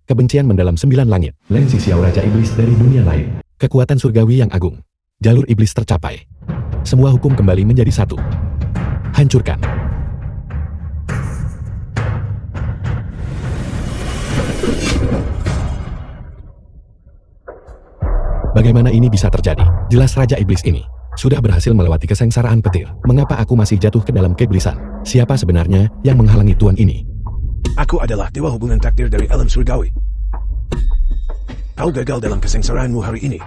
Kebencian mendalam 9 langit. Leng Xixiao Raja Iblis dari dunia lain. Kekuatan surgawi yang agung. Jalur iblis tercapai. Semua hukum kembali menjadi satu. Hancurkan. Bagaimana ini bisa terjadi? Jelas Raja Iblis ini sudah berhasil melewati kesengsaraan petir. Mengapa aku masih jatuh ke dalam keiblisan? Siapa sebenarnya yang menghalangi tuan ini? Aku adalah dewa hubungan takdir dari alam surgawi. Kau gagal dalam kesengsaraanmu hari ini.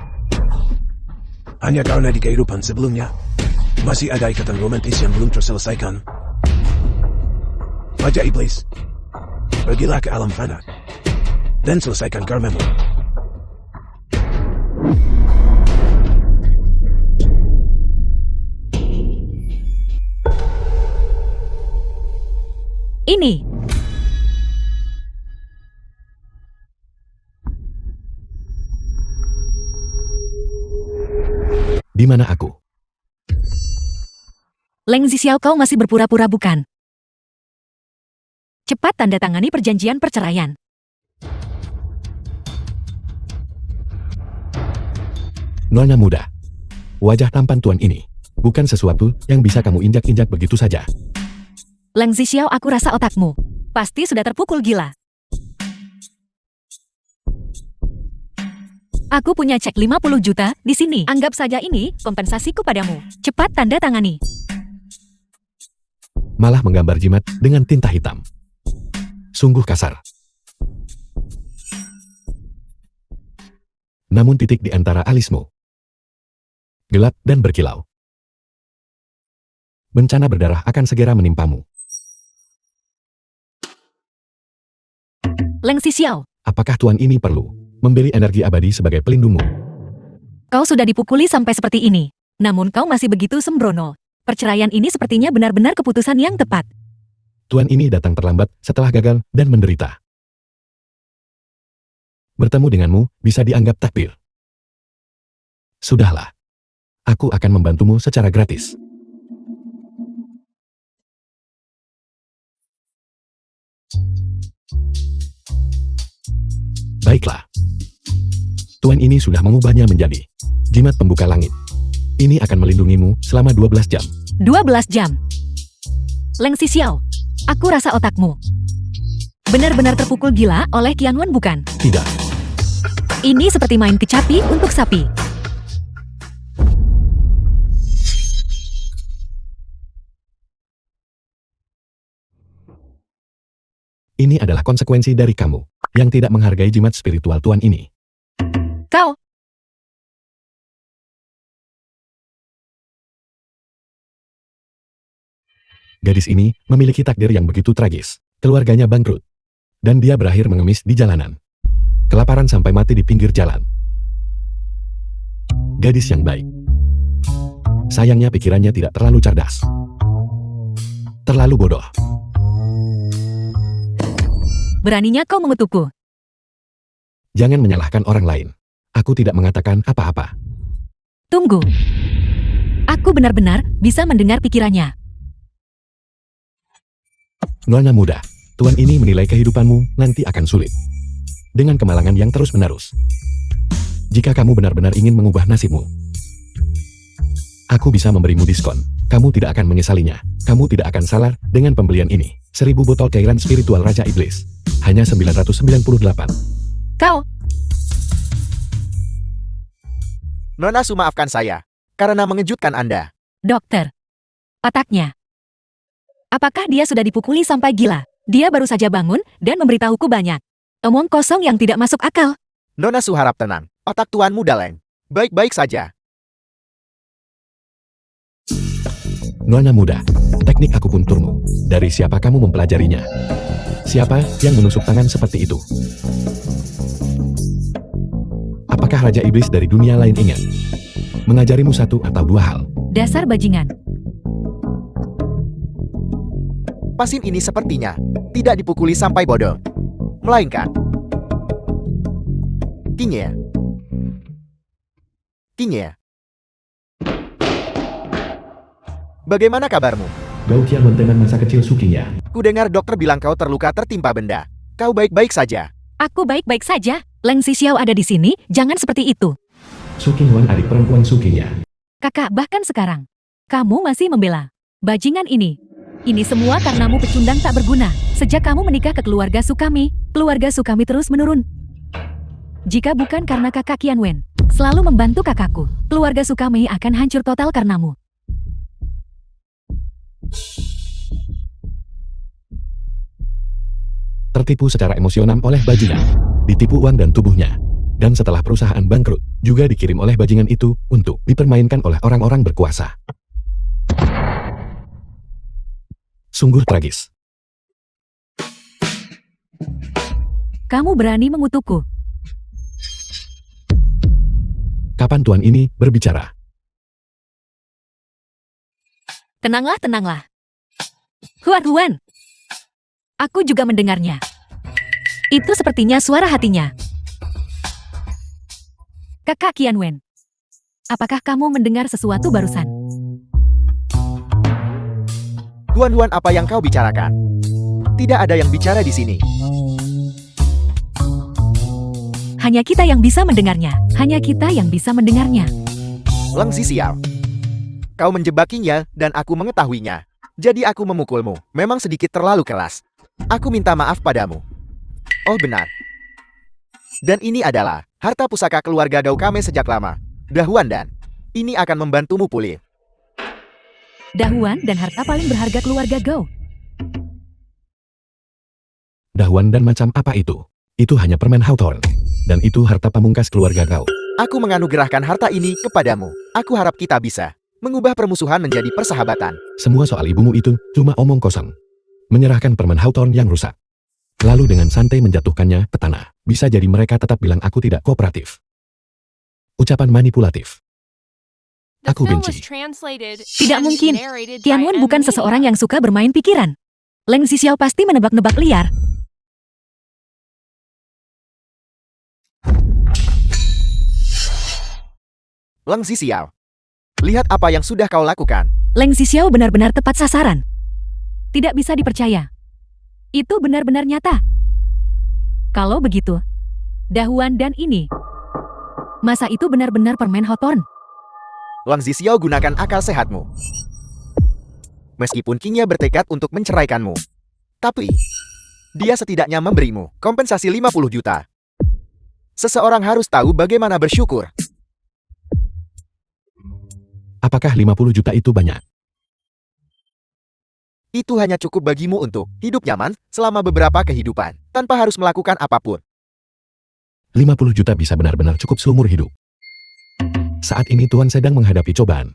Hanya karena di kehidupan sebelumnya masih ada ikatan romantis yang belum terselesaikan. Raja Iblis, pergilah ke alam fana dan selesaikan karmamu. Ini. Di mana aku? Leng Xixiao, kau masih berpura-pura bukan? Cepat tanda tangani perjanjian perceraian. Nona muda. Wajah tampan tuan ini bukan sesuatu yang bisa kamu injak-injak begitu saja. Leng Xixiao, aku rasa otakmu pasti sudah terpukul gila. Aku punya cek 50 juta di sini. Anggap saja ini kompensasiku padamu. Cepat tanda tangani. Malah menggambar jimat dengan tinta hitam. Sungguh kasar. Namun titik di antara alismu gelap dan berkilau. Bencana berdarah akan segera menimpamu. Leng Xixiao, Apakah tuan ini perlu memberi energi abadi sebagai pelindungmu? kau sudah dipukuli sampai seperti ini. Namun kau masih begitu sembrono. Perceraian ini sepertinya benar-benar keputusan yang tepat. Tuan ini datang terlambat setelah gagal dan menderita. Bertemu denganmu bisa dianggap takdir. Sudahlah. Aku akan membantumu secara gratis. Baiklah. Tuan ini sudah mengubahnya menjadi jimat pembuka langit. Ini akan melindungimu selama 12 jam. 12 jam. Leng Xixiao, aku rasa otakmu benar-benar terpukul gila oleh Qianwen bukan? Tidak. Ini seperti main kecapi untuk sapi. Ini adalah konsekuensi dari kamu yang tidak menghargai jimat spiritual tuan ini. Kau. Gadis ini memiliki takdir yang begitu tragis. Keluarganya bangkrut. Dan dia berakhir mengemis di jalanan. Kelaparan sampai mati di pinggir jalan. Gadis yang baik. Sayangnya pikirannya tidak terlalu cerdas. Terlalu bodoh. Beraninya kau mengutukku. Jangan menyalahkan orang lain. Aku tidak mengatakan apa-apa. Tunggu. Aku benar-benar bisa mendengar pikirannya. Nona muda, tuan ini menilai kehidupanmu nanti akan sulit. Dengan kemalangan yang terus-menerus. Jika kamu benar-benar ingin mengubah nasibmu, aku bisa memberimu diskon. Kamu tidak akan menyesalinya. Kamu tidak akan salah dengan pembelian ini. 1000 botol cairan spiritual Raja Iblis. Hanya 998. Kau. Nona Su, maafkan saya karena mengejutkan Anda. Dokter. Otaknya. Apakah dia sudah dipukuli sampai gila? Dia baru saja bangun dan memberitahuku banyak omong kosong yang tidak masuk akal. Nona Su harap tenang. Otak Tuan Muda Leng baik-baik saja. Nona muda, teknik aku pun turmu. Dari siapa kamu mempelajarinya? Siapa yang menusuk tangan seperti itu? Apakah Raja Iblis dari dunia lain ingin mengajarimu satu atau dua hal? Dasar bajingan. Pasim ini sepertinya tidak dipukuli sampai bodoh. Melainkan Kinya. Bagaimana kabarmu? Gao Qianwen teman masa kecil Sukinya. Ku dengar dokter bilang kau terluka tertimpa benda. Kau baik-baik saja. Aku baik-baik saja. Leng Xixiao ada di sini, jangan seperti itu. Su Qingwan adik perempuan Su Qingya. Kakak, bahkan sekarang, kamu masih membela bajingan ini. Ini semua karenamu pecundang tak berguna. Sejak kamu menikah ke keluarga Sukami terus menurun. Jika bukan karena kakak Qianwen selalu membantu kakakku, keluarga Sukami akan hancur total karenamu. Tertipu secara emosional oleh bajingan, ditipu uang dan tubuhnya. Dan setelah perusahaan bangkrut, juga dikirim oleh bajingan itu untuk dipermainkan oleh orang-orang berkuasa. Sungguh tragis. Kamu berani mengutukku. Kapan tuan ini berbicara? Tenanglah, tenanglah. Huan. Aku juga mendengarnya. Itu sepertinya suara hatinya. Kakak Qianwen, apakah kamu mendengar sesuatu barusan? Huan, apa yang kau bicarakan? Tidak ada yang bicara di sini. Hanya kita yang bisa mendengarnya. Hanya kita yang bisa mendengarnya. Leng Xixiao. Kau menjebakinya dan aku mengetahuinya. Jadi aku memukulmu. Memang sedikit terlalu keras. Aku minta maaf padamu. Oh benar. Dan ini adalah harta pusaka keluarga Gao Kame sejak lama. Dahuan dan ini akan membantumu pulih. Dahuan dan harta paling berharga keluarga Gao. Dahuan dan macam apa itu? Itu hanya permen Hawthorne. Dan itu harta pamungkas keluarga Gao. Aku menganugerahkan harta ini kepadamu. Aku harap kita bisa mengubah permusuhan menjadi persahabatan. Semua soal ibumu itu cuma omong kosong. Menyerahkan permen Hawthorne yang rusak. Lalu dengan santai menjatuhkannya ke tanah. Bisa jadi mereka tetap bilang aku tidak kooperatif. Ucapan manipulatif. Aku benci. Tidak mungkin. Qianwen bukan seseorang yang suka bermain pikiran. Leng Xixiao pasti menebak-nebak liar. Leng Xixiao. Lihat apa yang sudah kau lakukan. Leng Xixiao benar-benar tepat sasaran. Tidak bisa dipercaya. Itu benar-benar nyata. Kalau begitu, Dahuan dan ini. Masa itu benar-benar permen Hawthorne? Leng Xixiao gunakan akal sehatmu. Meskipun Qingya bertekad untuk menceraikanmu. Tapi, dia setidaknya memberimu kompensasi 50 juta. Seseorang harus tahu bagaimana bersyukur. Apakah 50 juta itu banyak? Itu hanya cukup bagimu untuk hidup nyaman selama beberapa kehidupan, tanpa harus melakukan apapun. 50 juta bisa benar-benar cukup seumur hidup. Saat ini Tuan sedang menghadapi cobaan.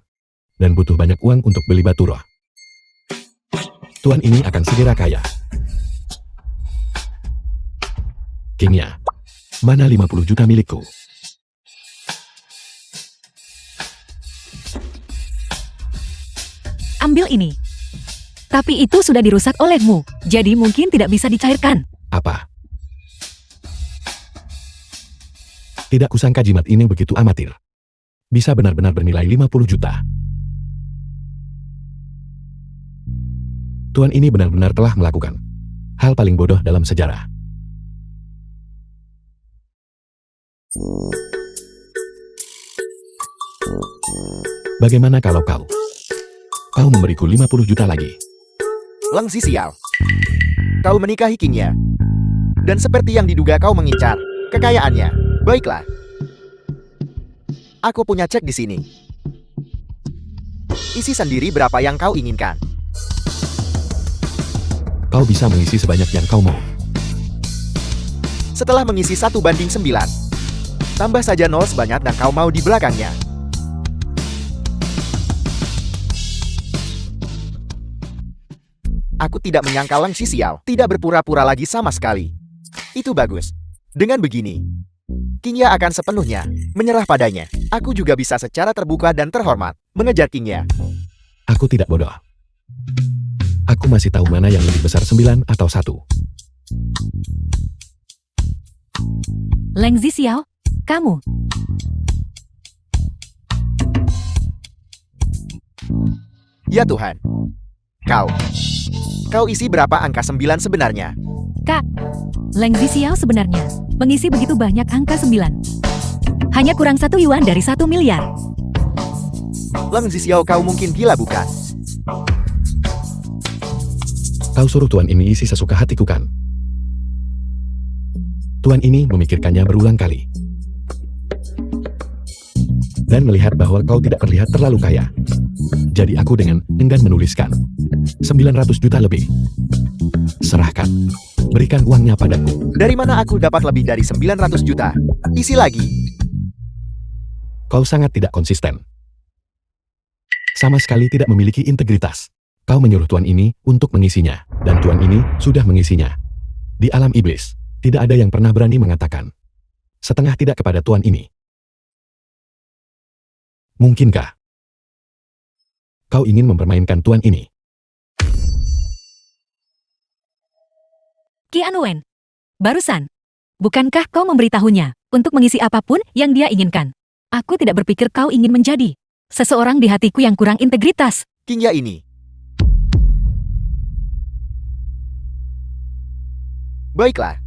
Dan butuh banyak uang untuk beli batu roh. Tuan ini akan segera kaya. Qingya, mana 50 juta milikku? Ambil ini. Tapi itu sudah dirusak olehmu, jadi mungkin tidak bisa dicairkan. Apa? Tidak kusangka jimat ini begitu amatir. Bisa benar-benar bernilai 50 juta. Tuan ini benar-benar telah melakukan hal paling bodoh dalam sejarah. Bagaimana kalau kau memberiku 50 juta lagi? Leng Xixiao. Kau menikahi Qingya. Dan seperti yang diduga kau mengincar kekayaannya. Baiklah. Aku punya cek di sini. Isi sendiri berapa yang kau inginkan. Kau bisa mengisi sebanyak yang kau mau. Setelah mengisi 1/9, tambah saja 0 sebanyak yang kau mau di belakangnya. Aku tidak menyangka Leng Xixiao tidak berpura-pura lagi sama sekali. Itu bagus. Dengan begini, Qingya akan sepenuhnya menyerah padanya. Aku juga bisa secara terbuka dan terhormat mengejar Qingya. Aku tidak bodoh. Aku masih tahu mana yang lebih besar 9 atau 1. Leng Xixiao, kamu. Ya Tuhan. Kau isi berapa angka 9 sebenarnya? Kak, Leng Zixiao sebenarnya mengisi begitu banyak angka 9. Hanya kurang 1 yuan dari 1 miliar. Leng Zixiao, kau mungkin gila bukan? Kau suruh tuan ini isi sesuka hatiku kan? Tuan ini memikirkannya berulang kali. Dan melihat bahwa kau tidak terlihat terlalu kaya. Jadi aku dengan enggan menuliskan. 900 juta lebih. Serahkan. Berikan uangnya padaku. Dari mana aku dapat lebih dari 900 juta? Isi lagi. Kau sangat tidak konsisten. Sama sekali tidak memiliki integritas. Kau menyuruh tuan ini untuk mengisinya. Dan tuan ini sudah mengisinya. Di alam iblis, tidak ada yang pernah berani mengatakan setengah tidak kepada tuan ini. Mungkinkah kau ingin mempermainkan tuan ini? Qian Wen, barusan. Bukankah kau memberitahunya untuk mengisi apapun yang dia inginkan? Aku tidak berpikir kau ingin menjadi seseorang di hatiku yang kurang integritas. Qingya ini. Baiklah.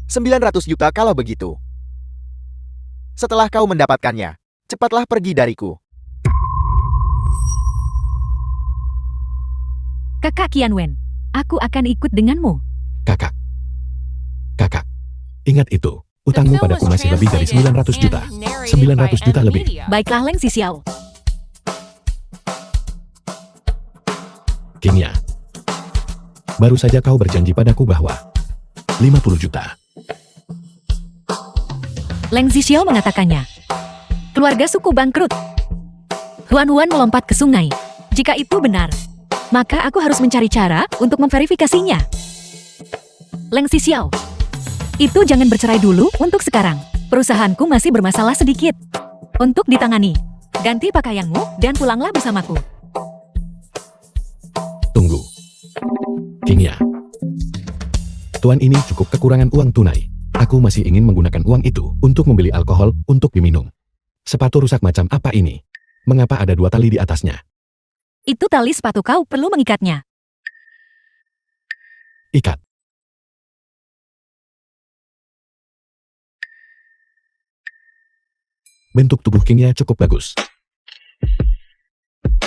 900 juta kalau begitu. Setelah kau mendapatkannya, cepatlah pergi dariku. Kakak Qian Wen, aku akan ikut denganmu. Kakak. Kakak. Ingat itu. Utangmu padaku masih lebih dari 900 juta. 900 juta lebih. Baiklah Leng Zixiao. Qingya. Baru saja kau berjanji padaku bahwa 50 juta. Leng Zixiao mengatakannya. Keluarga suku bangkrut. Huan-Huan melompat ke sungai. Jika itu benar, maka aku harus mencari cara untuk memverifikasinya. Leng Zixiao, itu jangan bercerai dulu untuk sekarang. Perusahaanku masih bermasalah sedikit. Untuk ditangani, ganti pakaianmu dan pulanglah bersamaku. Tunggu. Qingya. Tuan ini cukup kekurangan uang tunai. Aku masih ingin menggunakan uang itu untuk membeli alkohol untuk diminum. Sepatu rusak macam apa ini? Mengapa ada 2 tali di atasnya? Itu tali sepatu kau perlu mengikatnya. Ikat. Bentuk tubuh Qingya cukup bagus.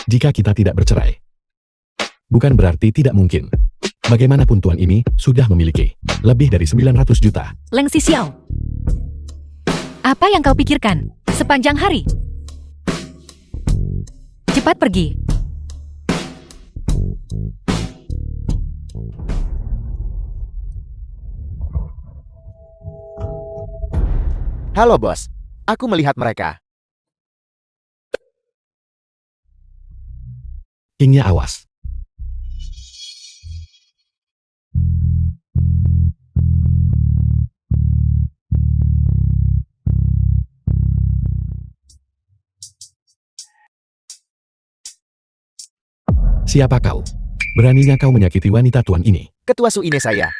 Jika kita tidak bercerai, bukan berarti tidak mungkin. Bagaimanapun tuan ini sudah memiliki lebih dari 900 juta. Leng Zixiao, apa yang kau pikirkan sepanjang hari? Cepat pergi. Halo bos, aku melihat mereka. Qingya awas. Siapa kau? Beraninya kau menyakiti wanita tuan ini. Ketua Su ini saya.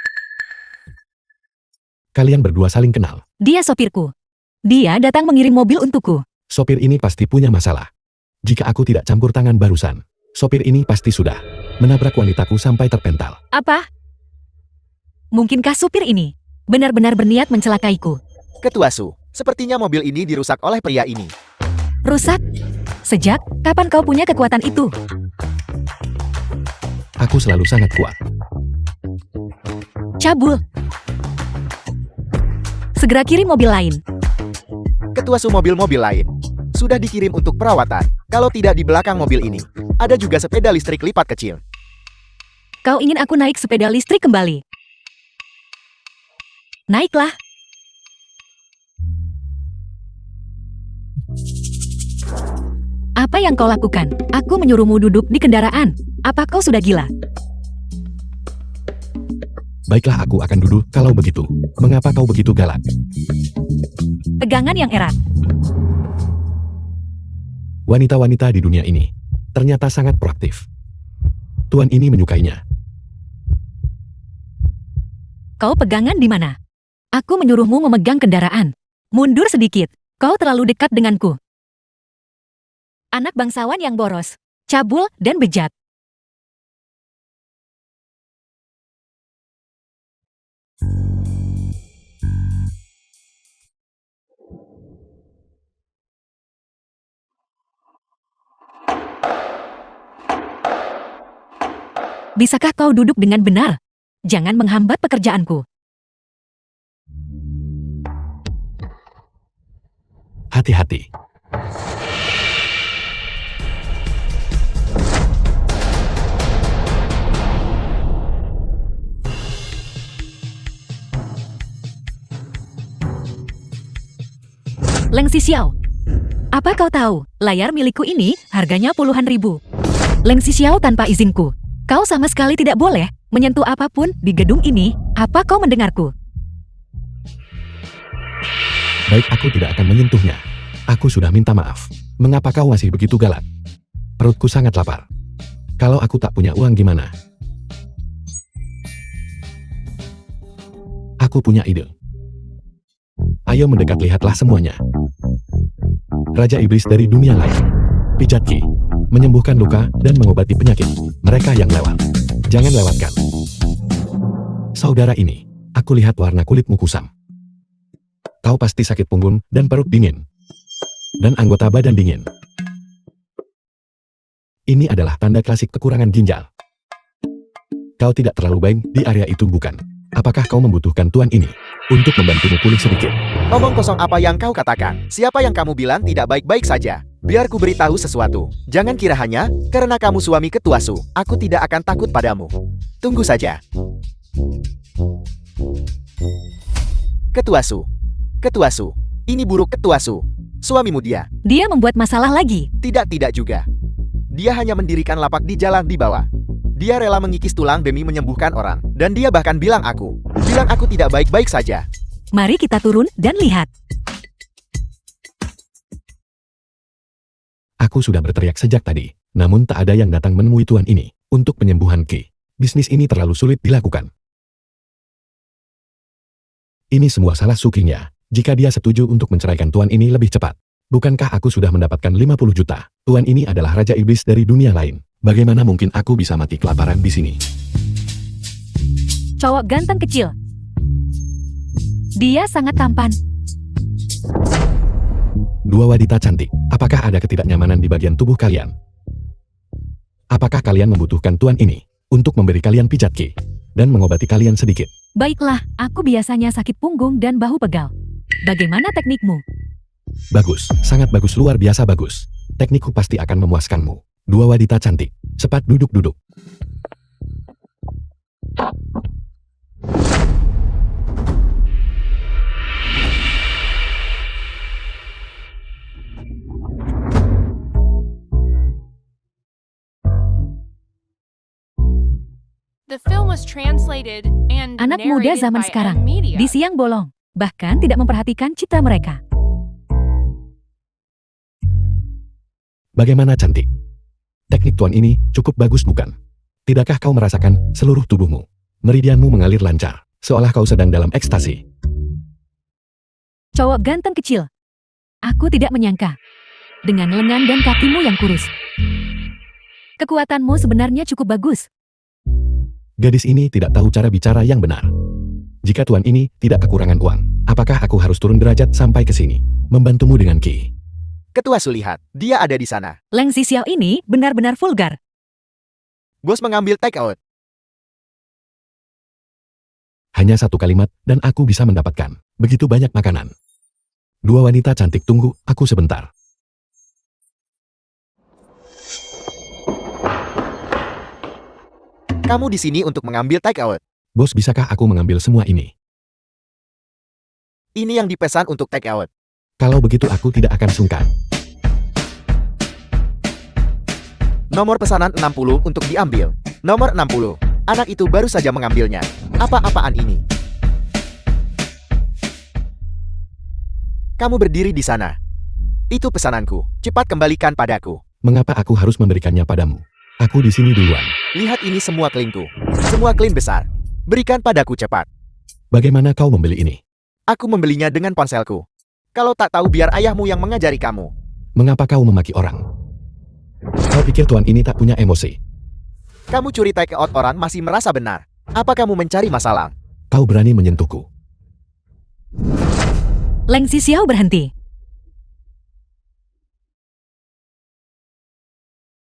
Kalian berdua saling kenal. Dia sopirku. Dia datang mengirim mobil untukku. Sopir ini pasti punya masalah. Jika aku tidak campur tangan barusan, sopir ini pasti sudah menabrak wanitaku sampai terpental. Apa? Mungkinkah supir ini benar-benar berniat mencelakaiku? Ketua Su, sepertinya mobil ini dirusak oleh pria ini. Rusak? Sejak kapan kau punya kekuatan itu? Aku selalu sangat kuat. Cabul. Segera kirim mobil lain. Ketua Su, mobil-mobil lain sudah dikirim untuk perawatan. Kalau tidak, di belakang mobil ini ada juga sepeda listrik lipat kecil. Kau ingin aku naik sepeda listrik kembali? Naiklah. Apa yang kau lakukan? Aku menyuruhmu duduk di kendaraan. Apa kau sudah gila? Baiklah, aku akan duduk kalau begitu. Mengapa kau begitu galak? Pegangan yang erat. Wanita-wanita di dunia ini ternyata sangat proaktif. Tuan ini menyukainya. Kau pegangan di mana? Aku menyuruhmu memegang kendaraan. Mundur sedikit. Kau terlalu dekat denganku. Anak bangsawan yang boros, cabul, dan bejat. Bisakah kau duduk dengan benar? Jangan menghambat pekerjaanku. Hati-hati. Leng Xixiao. Apa kau tahu, layar milikku ini harganya puluhan ribu. Leng Xixiao, tanpa izinku, kau sama sekali tidak boleh menyentuh apapun di gedung ini. Apa kau mendengarku? Baik, aku tidak akan menyentuhnya. Aku sudah minta maaf. Mengapa kau masih begitu galak? Perutku sangat lapar. Kalau aku tak punya uang gimana? Aku punya ide. Ayo mendekat, lihatlah semuanya. Raja Iblis dari dunia lain. Pijat Ki. Menyembuhkan luka dan mengobati penyakit. Mereka yang lewat. Jangan lewatkan. Saudara ini, aku lihat warna kulitmu kusam. Kau pasti sakit punggung dan perut dingin. Dan anggota badan dingin. Ini adalah tanda klasik kekurangan ginjal. Kau tidak terlalu baik di area itu, bukan? Apakah kau membutuhkan tuan ini untuk membantumu pulih sedikit? Omong kosong apa yang kau katakan? Siapa yang kamu bilang tidak baik-baik saja? Biar ku beritahu sesuatu. Jangan kira hanya karena kamu suami Ketua Su, aku tidak akan takut padamu. Tunggu saja. Ketua Su. Ketua Su. Ini buruk Ketua Su. Suamimu dia. Dia membuat masalah lagi. Tidak juga. Dia hanya mendirikan lapak di jalan di bawah. Dia rela mengikis tulang demi menyembuhkan orang. Dan dia bahkan bilang aku tidak baik-baik saja. Mari kita turun dan lihat. Aku sudah berteriak sejak tadi, namun tak ada yang datang menemui tuan ini untuk penyembuhan Ki. Bisnis ini terlalu sulit dilakukan. Ini semua salah Sukinya. Jika dia setuju untuk menceraikan tuan ini lebih cepat. Bukankah aku sudah mendapatkan 50 juta? Tuan ini adalah Raja Iblis dari dunia lain. Bagaimana mungkin aku bisa mati kelaparan di sini? Cowok ganteng kecil. Dia sangat tampan. Dua wanita cantik. Apakah ada ketidaknyamanan di bagian tubuh kalian? Apakah kalian membutuhkan tuan ini untuk memberi kalian pijat Ki dan mengobati kalian sedikit? Baiklah, aku biasanya sakit punggung dan bahu pegal. Bagaimana teknikmu? Bagus, sangat bagus, luar biasa bagus. Teknikku pasti akan memuaskanmu. Dua wanita cantik. Cepat duduk-duduk. The film was translated and Anak muda narrated zaman by sekarang, Media. di siang bolong, bahkan tidak memperhatikan citra mereka. Bagaimana cantik? Teknik tuan ini cukup bagus, bukan? Tidakkah kau merasakan seluruh tubuhmu? Meridianmu mengalir lancar, seolah kau sedang dalam ekstasi. Cowok ganteng kecil. Aku tidak menyangka. Dengan lengan dan kakimu yang kurus. Kekuatanmu sebenarnya cukup bagus. Gadis ini tidak tahu cara bicara yang benar. Jika tuan ini tidak kekurangan uang, apakah aku harus turun derajat sampai ke sini, membantumu dengan Ki? Ketua Su, lihat, dia ada di sana. Leng Xixiao ini benar-benar vulgar. Bos mengambil take out. Hanya satu kalimat dan aku bisa mendapatkan begitu banyak makanan. Dua wanita cantik, tunggu aku sebentar. Kamu di sini untuk mengambil take out. Bos, bisakah aku mengambil semua ini? Ini yang dipesan untuk take out. Kalau begitu aku tidak akan sungkan. Nomor pesanan 60 untuk diambil. Nomor 60. Anak itu baru saja mengambilnya. Apa-apaan ini? Kamu berdiri di sana. Itu pesananku. Cepat kembalikan padaku. Mengapa aku harus memberikannya padamu? Aku di sini duluan. Lihat, ini semua klaimku. Semua klaim besar. Berikan padaku cepat. Bagaimana kau membeli ini? Aku membelinya dengan ponselku. Kalau tak tahu, biar ayahmu yang mengajari kamu. Mengapa kau memaki orang? Kau pikir tuan ini tak punya emosi? Kamu curi take out orang masih merasa benar. Apa kamu mencari masalah? Kau berani menyentuhku? Leng Xixiao berhenti.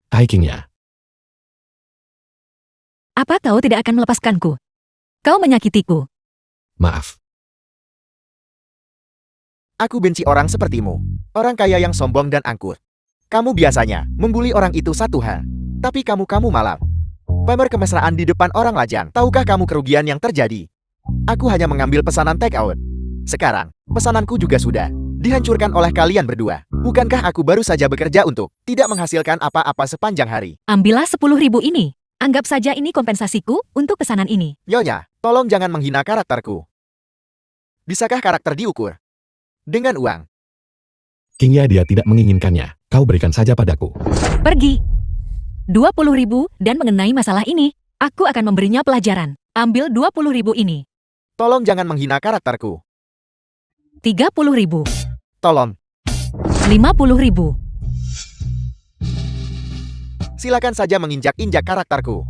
Haikingnya. Apa kau tidak akan melepaskanku? Kau menyakitiku. Maaf. Aku benci orang sepertimu. Orang kaya yang sombong dan angkuh. Kamu biasanya membuli orang itu satu hal. Tapi kamu malah pamer kemesraan di depan orang lajang. Tahukah kamu kerugian yang terjadi? Aku hanya mengambil pesanan take out. Sekarang, pesananku juga sudah dihancurkan oleh kalian berdua. Bukankah aku baru saja bekerja untuk tidak menghasilkan apa-apa sepanjang hari? Ambillah 10.000 ini. Anggap saja ini kompensasiku untuk pesanan ini. Nyonya, tolong jangan menghina karakterku. Bisakah karakter diukur dengan uang? Kingya dia tidak menginginkannya. Kau berikan saja padaku. Pergi. 20.000 dan mengenai masalah ini, aku akan memberinya pelajaran. Ambil 20.000 ini. Tolong jangan menghina karakterku. 30.000. Tolong. 50.000. Silakan saja menginjak-injak karakterku.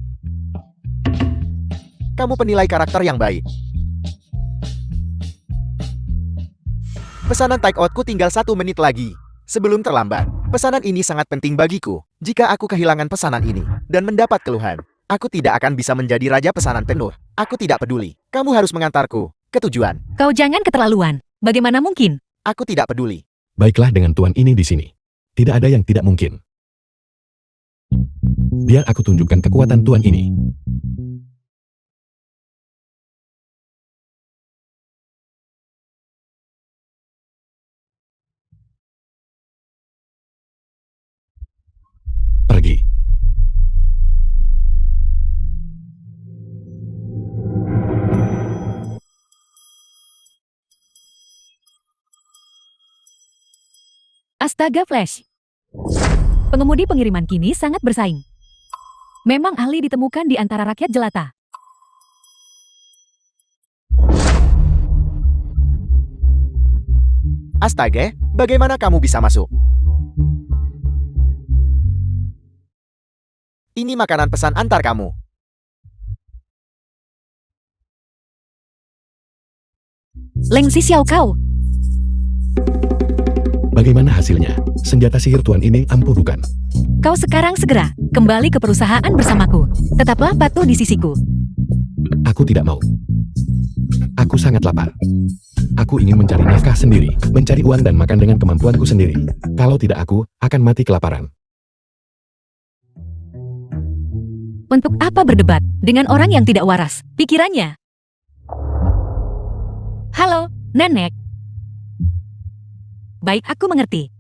Kamu penilai karakter yang baik. Pesanan take outku tinggal 1 menit lagi. Sebelum terlambat, pesanan ini sangat penting bagiku. Jika aku kehilangan pesanan ini dan mendapat keluhan, aku tidak akan bisa menjadi raja pesanan penuh. Aku tidak peduli. Kamu harus mengantarku ke tujuan. Kau jangan keterlaluan. Bagaimana mungkin? Aku tidak peduli. Baiklah dengan tuan ini di sini. Tidak ada yang tidak mungkin. Biar aku tunjukkan kekuatan tuan ini. Pergi. Astaga Flash. Pengemudi pengiriman kini sangat bersaing. Memang ahli ditemukan di antara rakyat jelata. Astaga, bagaimana kamu bisa masuk? Ini makanan pesan antar kamu. Leng Si Xiao kau. Bagaimana hasilnya? Senjata sihir tuan ini ampuh bukan? Kau sekarang segera kembali ke perusahaan bersamaku. Tetaplah patuh di sisiku. Aku tidak mau. Aku sangat lapar. Aku ingin mencari nafkah sendiri, mencari uang dan makan dengan kemampuanku sendiri. Kalau tidak aku akan mati kelaparan. Untuk apa berdebat dengan orang yang tidak waras pikirannya? Halo, Nenek. Baik, aku mengerti.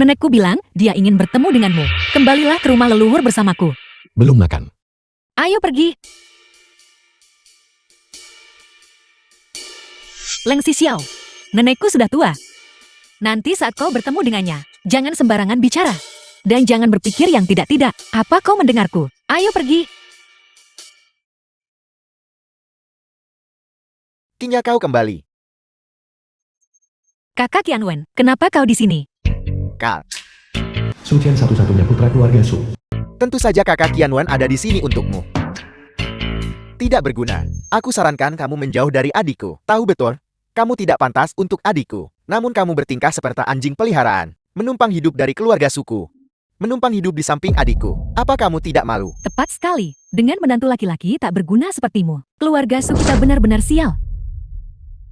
Nenekku bilang dia ingin bertemu denganmu. Kembalilah ke rumah leluhur bersamaku. Belum makan. Ayo pergi. Leng Si Xiao, nenekku sudah tua. Nanti saat kau bertemu dengannya, jangan sembarangan bicara. Dan jangan berpikir yang tidak-tidak. Apa kau mendengarku? Ayo pergi. Kingya kau kembali. Kakak Qianwen, kenapa kau di sini? Kal. Su Qian satu-satunya putra keluarga Su. Tentu saja kakak Qianwen ada di sini untukmu. Tidak berguna. Aku sarankan kamu menjauh dari adikku. Tahu betul, kamu tidak pantas untuk adikku. Namun kamu bertingkah seperti anjing peliharaan. Menumpang hidup dari keluarga suku. Menumpang hidup di samping adikku. Apa kamu tidak malu? Tepat sekali. Dengan menantu laki-laki tak berguna sepertimu. Keluarga Su kita benar-benar sial.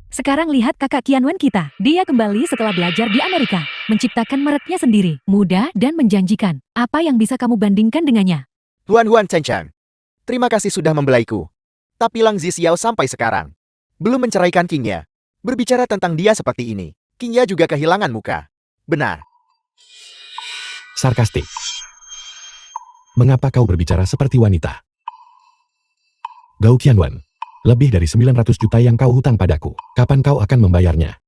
Sekarang lihat kakak Qianwen kita. Dia kembali setelah belajar di Amerika. Menciptakan mereknya sendiri. Mudah dan menjanjikan. Apa yang bisa kamu bandingkan dengannya? Huan Chen. Terima kasih sudah membelaiku. Tapi Lang Zixiao sampai sekarang belum menceraikan Kingya. Berbicara tentang dia seperti ini, Kingya juga kehilangan muka. Benar. Sarkastik. Mengapa kau berbicara seperti wanita? Gao Qianwen, lebih dari 900 juta yang kau hutang padaku. Kapan kau akan membayarnya?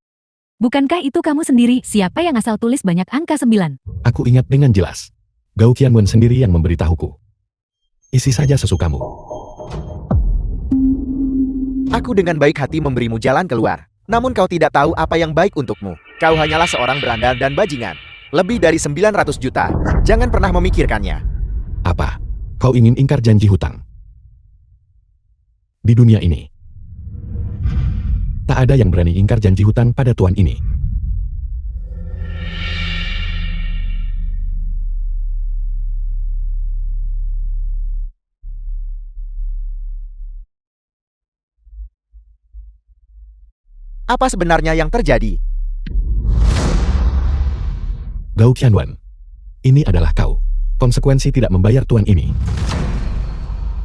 Bukankah itu kamu sendiri? Siapa yang asal tulis banyak angka 9? Aku ingat dengan jelas. Gao Qianwen sendiri yang memberitahuku. Isi saja sesukamu. Aku dengan baik hati memberimu jalan keluar. Namun kau tidak tahu apa yang baik untukmu. Kau hanyalah seorang berandal dan bajingan. Lebih dari 900 juta. Jangan pernah memikirkannya. Apa? Kau ingin ingkar janji hutang? Di dunia ini, tak ada yang berani ingkar janji hutang pada tuan ini. Apa sebenarnya yang terjadi? Gao Qianwan. Ini adalah kau. Konsekuensi tidak membayar tuan ini.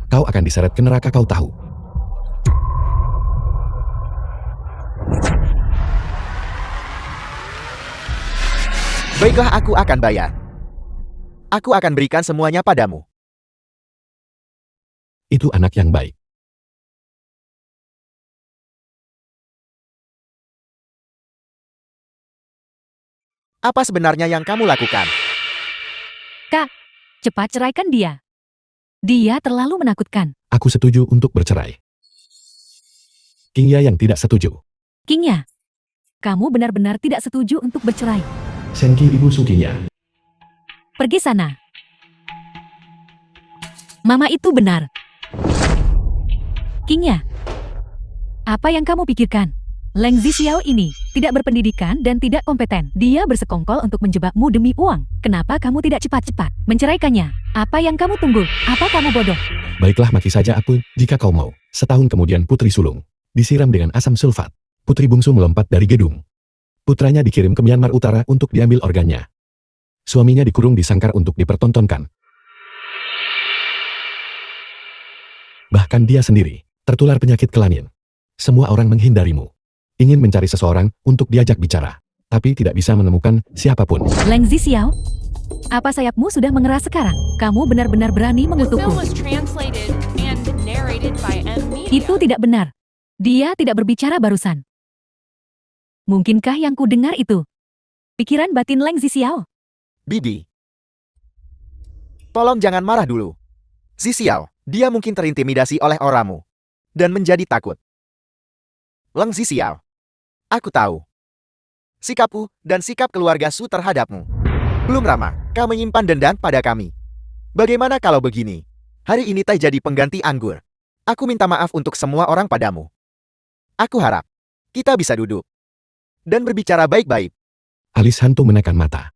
Kau akan diseret ke neraka, kau tahu. Baiklah, aku akan bayar. Aku akan berikan semuanya padamu. Itu anak yang baik. Apa sebenarnya yang kamu lakukan? Cepat ceraikan dia. Dia terlalu menakutkan. Aku setuju untuk bercerai. Qingya yang tidak setuju. Qingya, kamu benar-benar tidak setuju untuk bercerai. Senki ibu Sukinya. Pergi sana. Mama itu benar. Qingya, apa yang kamu pikirkan? Leng Zixiao ini tidak berpendidikan dan tidak kompeten. Dia bersekongkol untuk menjebakmu demi uang. Kenapa kamu tidak cepat-cepat menceraikannya? Apa yang kamu tunggu? Apa kamu bodoh? Baiklah, mati saja aku, jika kau mau. Setahun kemudian putri sulung disiram dengan asam sulfat. Putri bungsu melompat dari gedung. Putranya dikirim ke Myanmar Utara untuk diambil organnya. Suaminya dikurung di sangkar untuk dipertontonkan. Bahkan dia sendiri tertular penyakit kelamin. Semua orang menghindarimu. Ingin mencari seseorang untuk diajak bicara, tapi tidak bisa menemukan siapapun. Leng Zixiao, apa sayapmu sudah mengeras sekarang? Kamu benar-benar berani The mengutukku. film was translated and narrated by M Media. Itu tidak benar. Dia tidak berbicara barusan. Mungkinkah yang ku dengar itu pikiran batin Leng Zixiao? Bibi. Tolong jangan marah dulu. Zixiao, dia mungkin terintimidasi oleh oramu. Dan menjadi takut. Leng Zixiao. Aku tahu. Sikapku dan sikap keluarga Su terhadapmu. Belum ramah, kau menyimpan dendam pada kami. Bagaimana kalau begini? Hari ini Teh jadi pengganti anggur. Aku minta maaf untuk semua orang padamu. Aku harap kita bisa duduk dan berbicara baik-baik. Alis hantu menekan mata.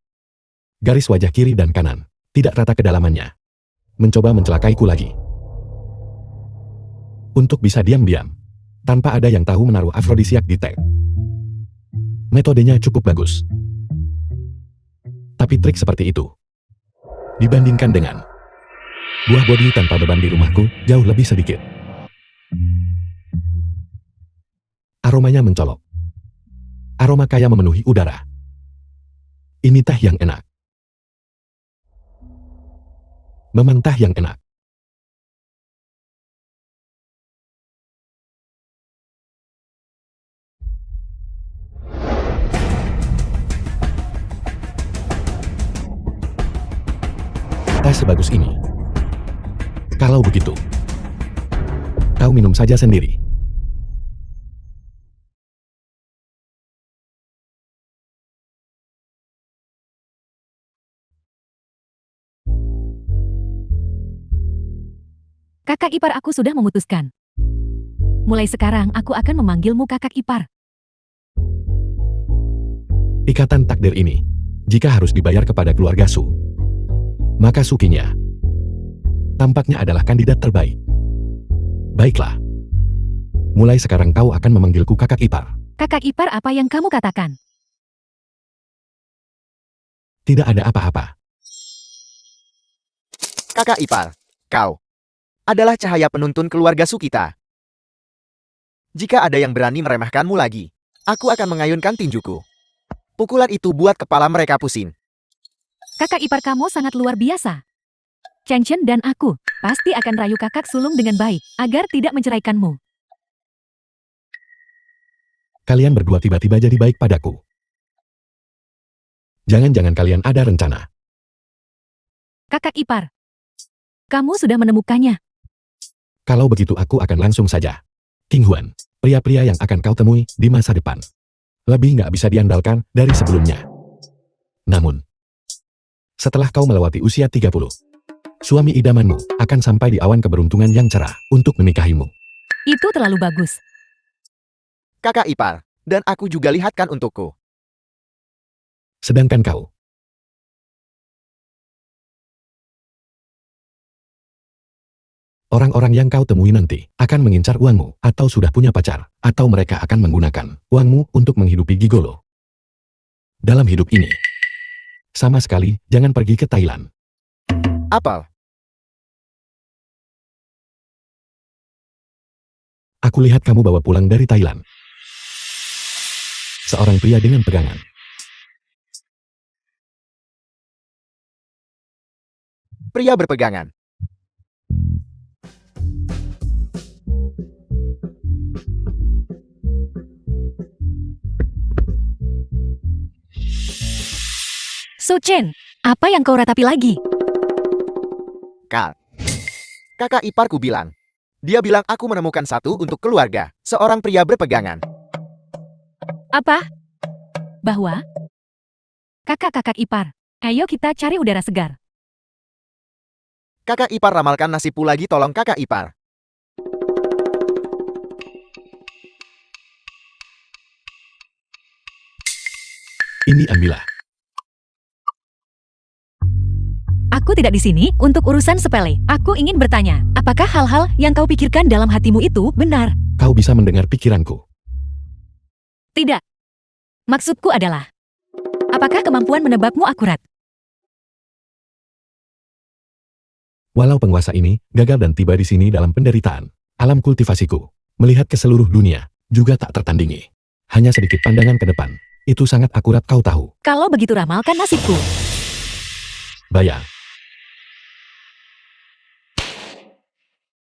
Garis wajah kiri dan kanan tidak rata kedalamannya. Mencoba mencelakaiku lagi. Untuk bisa diam-diam, tanpa ada yang tahu menaruh afrodisiak di teh. Metodenya cukup bagus. Tapi trik seperti itu, dibandingkan dengan buah bodi tanpa beban di rumahku, jauh lebih sedikit. Aromanya mencolok. Aroma kaya memenuhi udara. Ini teh yang enak. Memang teh yang enak. Teh sebagus ini. Kalau begitu, kau minum saja sendiri. Kakak ipar aku sudah memutuskan. Mulai sekarang aku akan memanggilmu kakak ipar. Ikatan takdir ini, jika harus dibayar kepada keluarga Su, maka Sukinya tampaknya adalah kandidat terbaik. Baiklah. Mulai sekarang kau akan memanggilku kakak ipar. Kakak ipar apa yang kamu katakan? Tidak ada apa-apa. Kakak ipar, kau adalah cahaya penuntun keluarga Su kita. Jika ada yang berani meremehkanmu lagi, aku akan mengayunkan tinjuku. Pukulan itu buat kepala mereka pusing. Kakak ipar kamu sangat luar biasa. Chen Chen dan aku pasti akan rayu kakak sulung dengan baik agar tidak menceraikanmu. Kalian berdua tiba-tiba jadi baik padaku. Jangan-jangan kalian ada rencana. Kakak ipar, kamu sudah menemukannya. Kalau begitu aku akan langsung saja. King Huan, pria-pria yang akan kau temui di masa depan. Lebih nggak bisa diandalkan dari sebelumnya. Namun, setelah kau melewati usia 30, suami idamanmu akan sampai di awan keberuntungan yang cerah untuk menikahimu. Itu terlalu bagus. Kakak ipar, dan aku juga lihatkan untukku. Sedangkan kau, Orang-orang yang kau temui nanti akan mengincar uangmu, atau sudah punya pacar, atau mereka akan menggunakan uangmu untuk menghidupi gigolo. Dalam hidup ini, sama sekali jangan pergi ke Thailand. Apel. Aku lihat kamu bawa pulang dari Thailand seorang pria dengan pegangan. Pria berpegangan. So Chen, apa yang kau ratapi lagi? Kal. Kakak iparku bilang. Dia bilang aku menemukan satu untuk keluarga. Seorang pria berpegangan. Apa? Bahwa? Kakak-kakak ipar, ayo kita cari udara segar. Kakak ipar ramalkan nasibku lagi, tolong kakak ipar. Ini ambillah. Aku tidak di sini untuk urusan sepele. Aku ingin bertanya, apakah hal-hal yang kau pikirkan dalam hatimu itu benar? Kau bisa mendengar pikiranku. Tidak. Maksudku adalah, apakah kemampuan menebakmu akurat? Walau penguasa ini gagal dan tiba di sini dalam penderitaan, alam kultivasiku, melihat ke seluruh dunia, juga tak tertandingi. Hanya sedikit pandangan ke depan, itu sangat akurat kau tahu. Kalau begitu ramalkan nasibku. Bayar.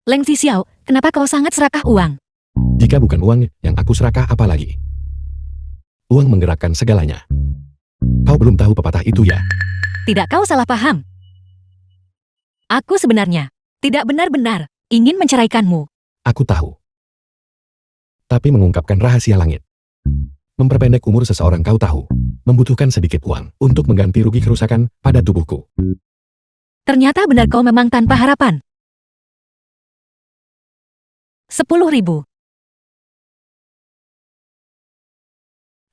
Leng Xiao, kenapa kau sangat serakah uang? Jika bukan uang yang aku serakah apalagi. Uang menggerakkan segalanya. Kau belum tahu pepatah itu ya? Tidak, kau salah paham. Aku sebenarnya tidak benar-benar ingin menceraikanmu. Aku tahu. Tapi mengungkapkan rahasia langit. Memperpendek umur seseorang kau tahu, membutuhkan sedikit uang untuk mengganti rugi kerusakan pada tubuhku. Ternyata benar kau memang tanpa harapan. 10.000.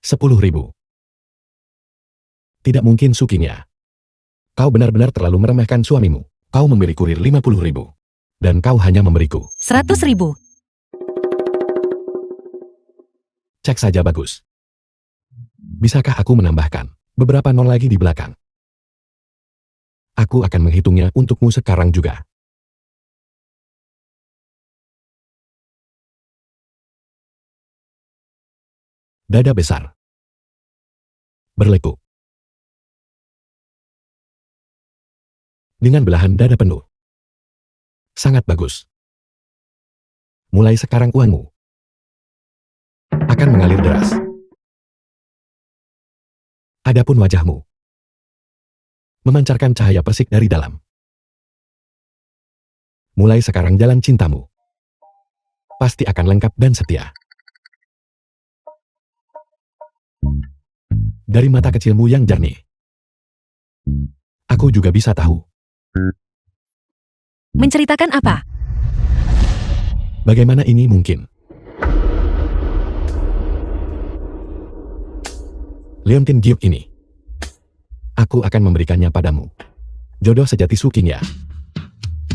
10.000. Tidak mungkin Sukinya. Kau benar-benar terlalu meremehkan suamimu. Kau memberi kurir 50.000. Dan kau hanya memberiku 100.000. Cek saja bagus. Bisakah aku menambahkan beberapa nol lagi di belakang? Aku akan menghitungnya untukmu sekarang juga. Dada besar. Berlekuk. Dengan belahan dada penuh. Sangat bagus. Mulai sekarang uangmu akan mengalir deras. Adapun wajahmu memancarkan cahaya persik dari dalam. Mulai sekarang jalan cintamu pasti akan lengkap dan setia. Dari mata kecilmu yang jernih, aku juga bisa tahu. Menceritakan apa? Bagaimana ini mungkin? Leontin Giok ini, aku akan memberikannya padamu. Jodoh sejati Sukinya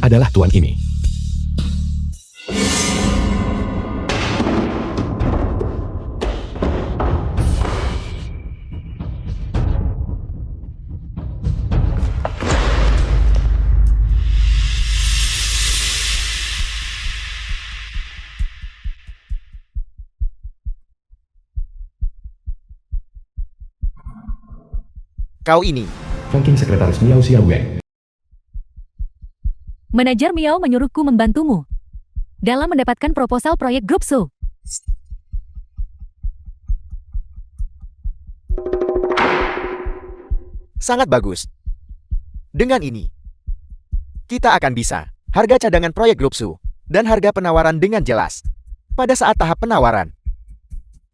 adalah tuan ini. Kau ini. Ranking Sekretaris Miao Xiaowei. Manajer Miao menyuruhku membantumu dalam mendapatkan proposal proyek grup Su. Sangat bagus. Dengan ini, kita akan bisa harga cadangan proyek grup Su dan harga penawaran dengan jelas. Pada saat tahap penawaran,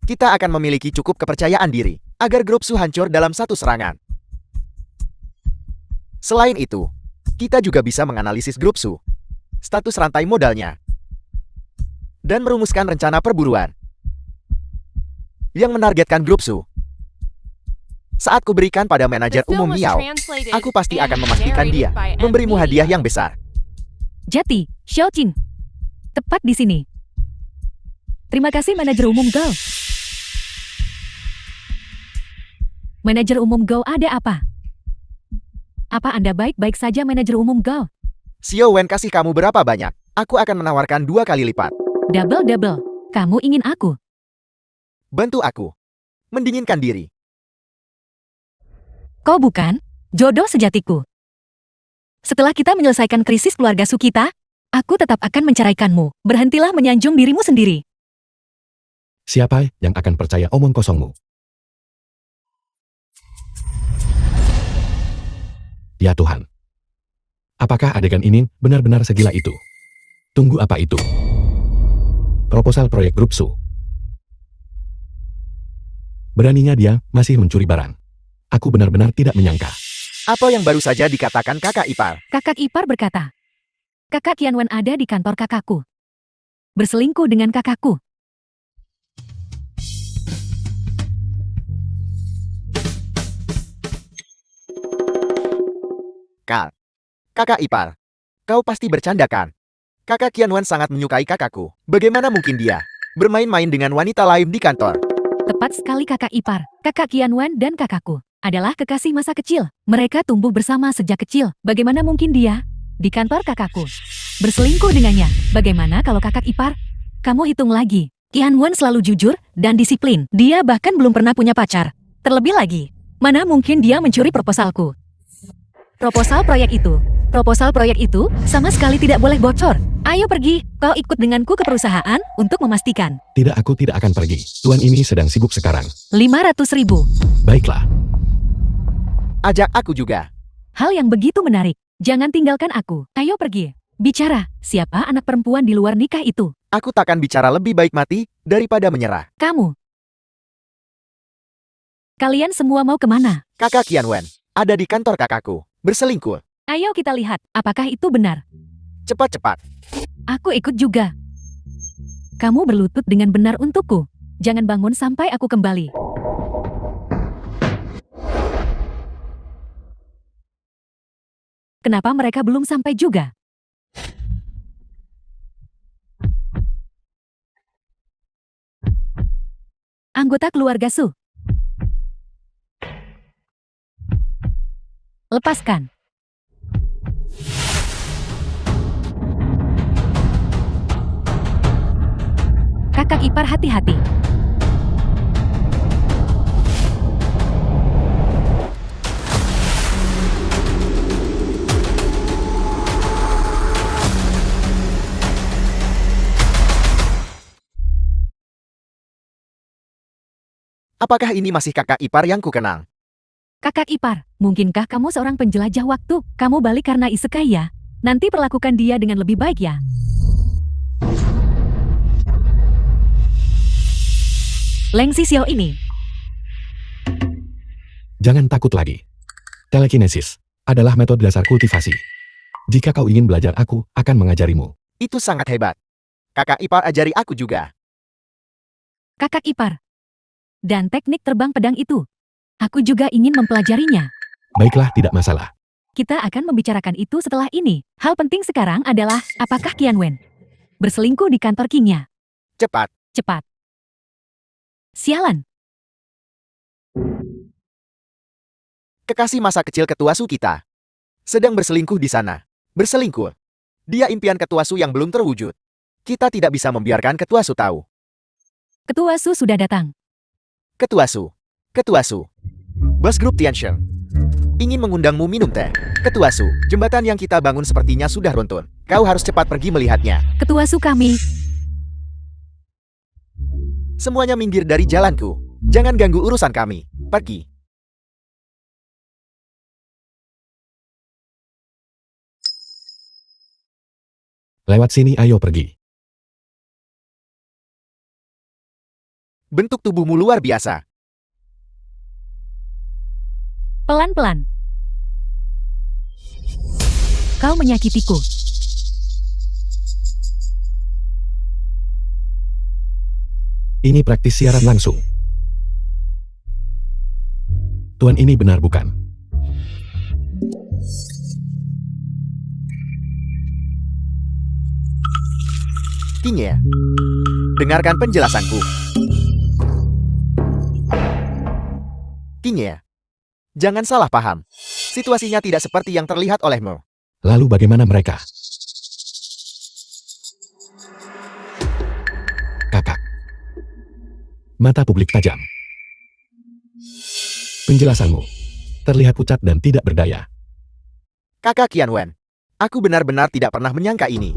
kita akan memiliki cukup kepercayaan diri agar grup Su hancur dalam satu serangan. Selain itu, kita juga bisa menganalisis grup Su, status rantai modalnya, dan merumuskan rencana perburuan yang menargetkan grup Su. Saat kuberikan pada manajer The film umum was Miao, translated aku pasti akan and memastikan dia narrated by memberimu M. hadiah Media. yang besar. Jati, Xiaoqing. Tepat di sini. Terima kasih manajer umum Gao. Manajer umum Gao, ada apa? Apa Anda baik-baik saja manajer umum Gao? Xiao Wen kasih kamu berapa banyak? Aku akan menawarkan 2 kali lipat. Double. Kamu ingin aku? Bantu aku. Mendinginkan diri. Kau bukan jodoh sejatiku. Setelah kita menyelesaikan krisis keluarga Su kita, aku tetap akan menceraikanmu. Berhentilah menyanjung dirimu sendiri. Siapa yang akan percaya omong kosongmu? Ya Tuhan. Apakah adegan ini benar-benar segila itu? Tunggu, apa itu? Proposal proyek grup Su. Beraninya dia masih mencuri barang. Aku benar-benar tidak menyangka. Apa yang baru saja dikatakan kakak ipar? Kakak ipar berkata, kakak Qianwen ada di kantor kakakku. Berselingkuh dengan kakakku. Kal. Kakak ipar. Kau pasti bercanda kan? Kakak Qianwen sangat menyukai kakakku. Bagaimana mungkin dia bermain-main dengan wanita lain di kantor? Tepat sekali kakak ipar. Kakak Qianwen dan kakakku adalah kekasih masa kecil. Mereka tumbuh bersama sejak kecil. Bagaimana mungkin dia di kantor kakakku berselingkuh dengannya? Bagaimana kalau kakak ipar? Kamu hitung lagi. Qianwen selalu jujur dan disiplin. Dia bahkan belum pernah punya pacar. Terlebih lagi, mana mungkin dia mencuri proposalku? Proposal proyek itu sama sekali tidak boleh bocor. Ayo pergi, kau ikut denganku ke perusahaan untuk memastikan. Tidak, aku tidak akan pergi. Tuan ini sedang sibuk sekarang. 500.000. Baiklah. Ajak aku juga. Hal yang begitu menarik. Jangan tinggalkan aku. Ayo pergi. Bicara, siapa anak perempuan di luar nikah itu? Aku takkan bicara, lebih baik mati daripada menyerah. Kamu. Kalian semua mau kemana? Kakak Qianwen ada di kantor kakakku. Berselingkuh. Ayo kita lihat, apakah itu benar? Cepat-cepat. Aku ikut juga. Kamu berlutut dengan benar untukku. Jangan bangun sampai aku kembali. Kenapa mereka belum sampai juga? Anggota keluarga Su. Lepaskan. Kakak ipar, hati-hati. Apakah ini masih kakak ipar yang kukenang? Kakak ipar, mungkinkah kamu seorang penjelajah waktu? Kamu balik karena isekai ya? Nanti perlakukan dia dengan lebih baik ya. Leng Xiao ini. Jangan takut lagi. Telekinesis adalah metode dasar kultivasi. Jika kau ingin belajar, aku akan mengajarimu. Itu sangat hebat. Kakak ipar ajari aku juga. Kakak ipar. Dan teknik terbang pedang itu. Aku juga ingin mempelajarinya. Baiklah, tidak masalah. Kita akan membicarakan itu setelah ini. Hal penting sekarang adalah, apakah Qianwen berselingkuh di kantor Kingnya? Cepat. Cepat. Sialan. Kekasih masa kecil ketua Su kita sedang berselingkuh di sana. Berselingkuh. Dia impian ketua Su yang belum terwujud. Kita tidak bisa membiarkan ketua Su tahu. Ketua Su sudah datang. Ketua Su. Ketua Su. Bos grup Tiansheng ingin mengundangmu minum teh. Ketua Su, jembatan yang kita bangun sepertinya sudah runtuh. Kau harus cepat pergi melihatnya. Ketua Su kami. Semuanya minggir dari jalanku. Jangan ganggu urusan kami. Pergi. Lewat sini, ayo pergi. Bentuk tubuhmu luar biasa. Pelan-pelan. Kau menyakitiku. Ini praktis siaran langsung. Tuan ini benar bukan? King Ye, dengarkan penjelasanku. King Ye, jangan salah paham. Situasinya tidak seperti yang terlihat olehmu. Lalu bagaimana mereka? Kakak. Mata publik tajam. Penjelasanmu terlihat pucat dan tidak berdaya. Kakak Qianwen, aku benar-benar tidak pernah menyangka ini.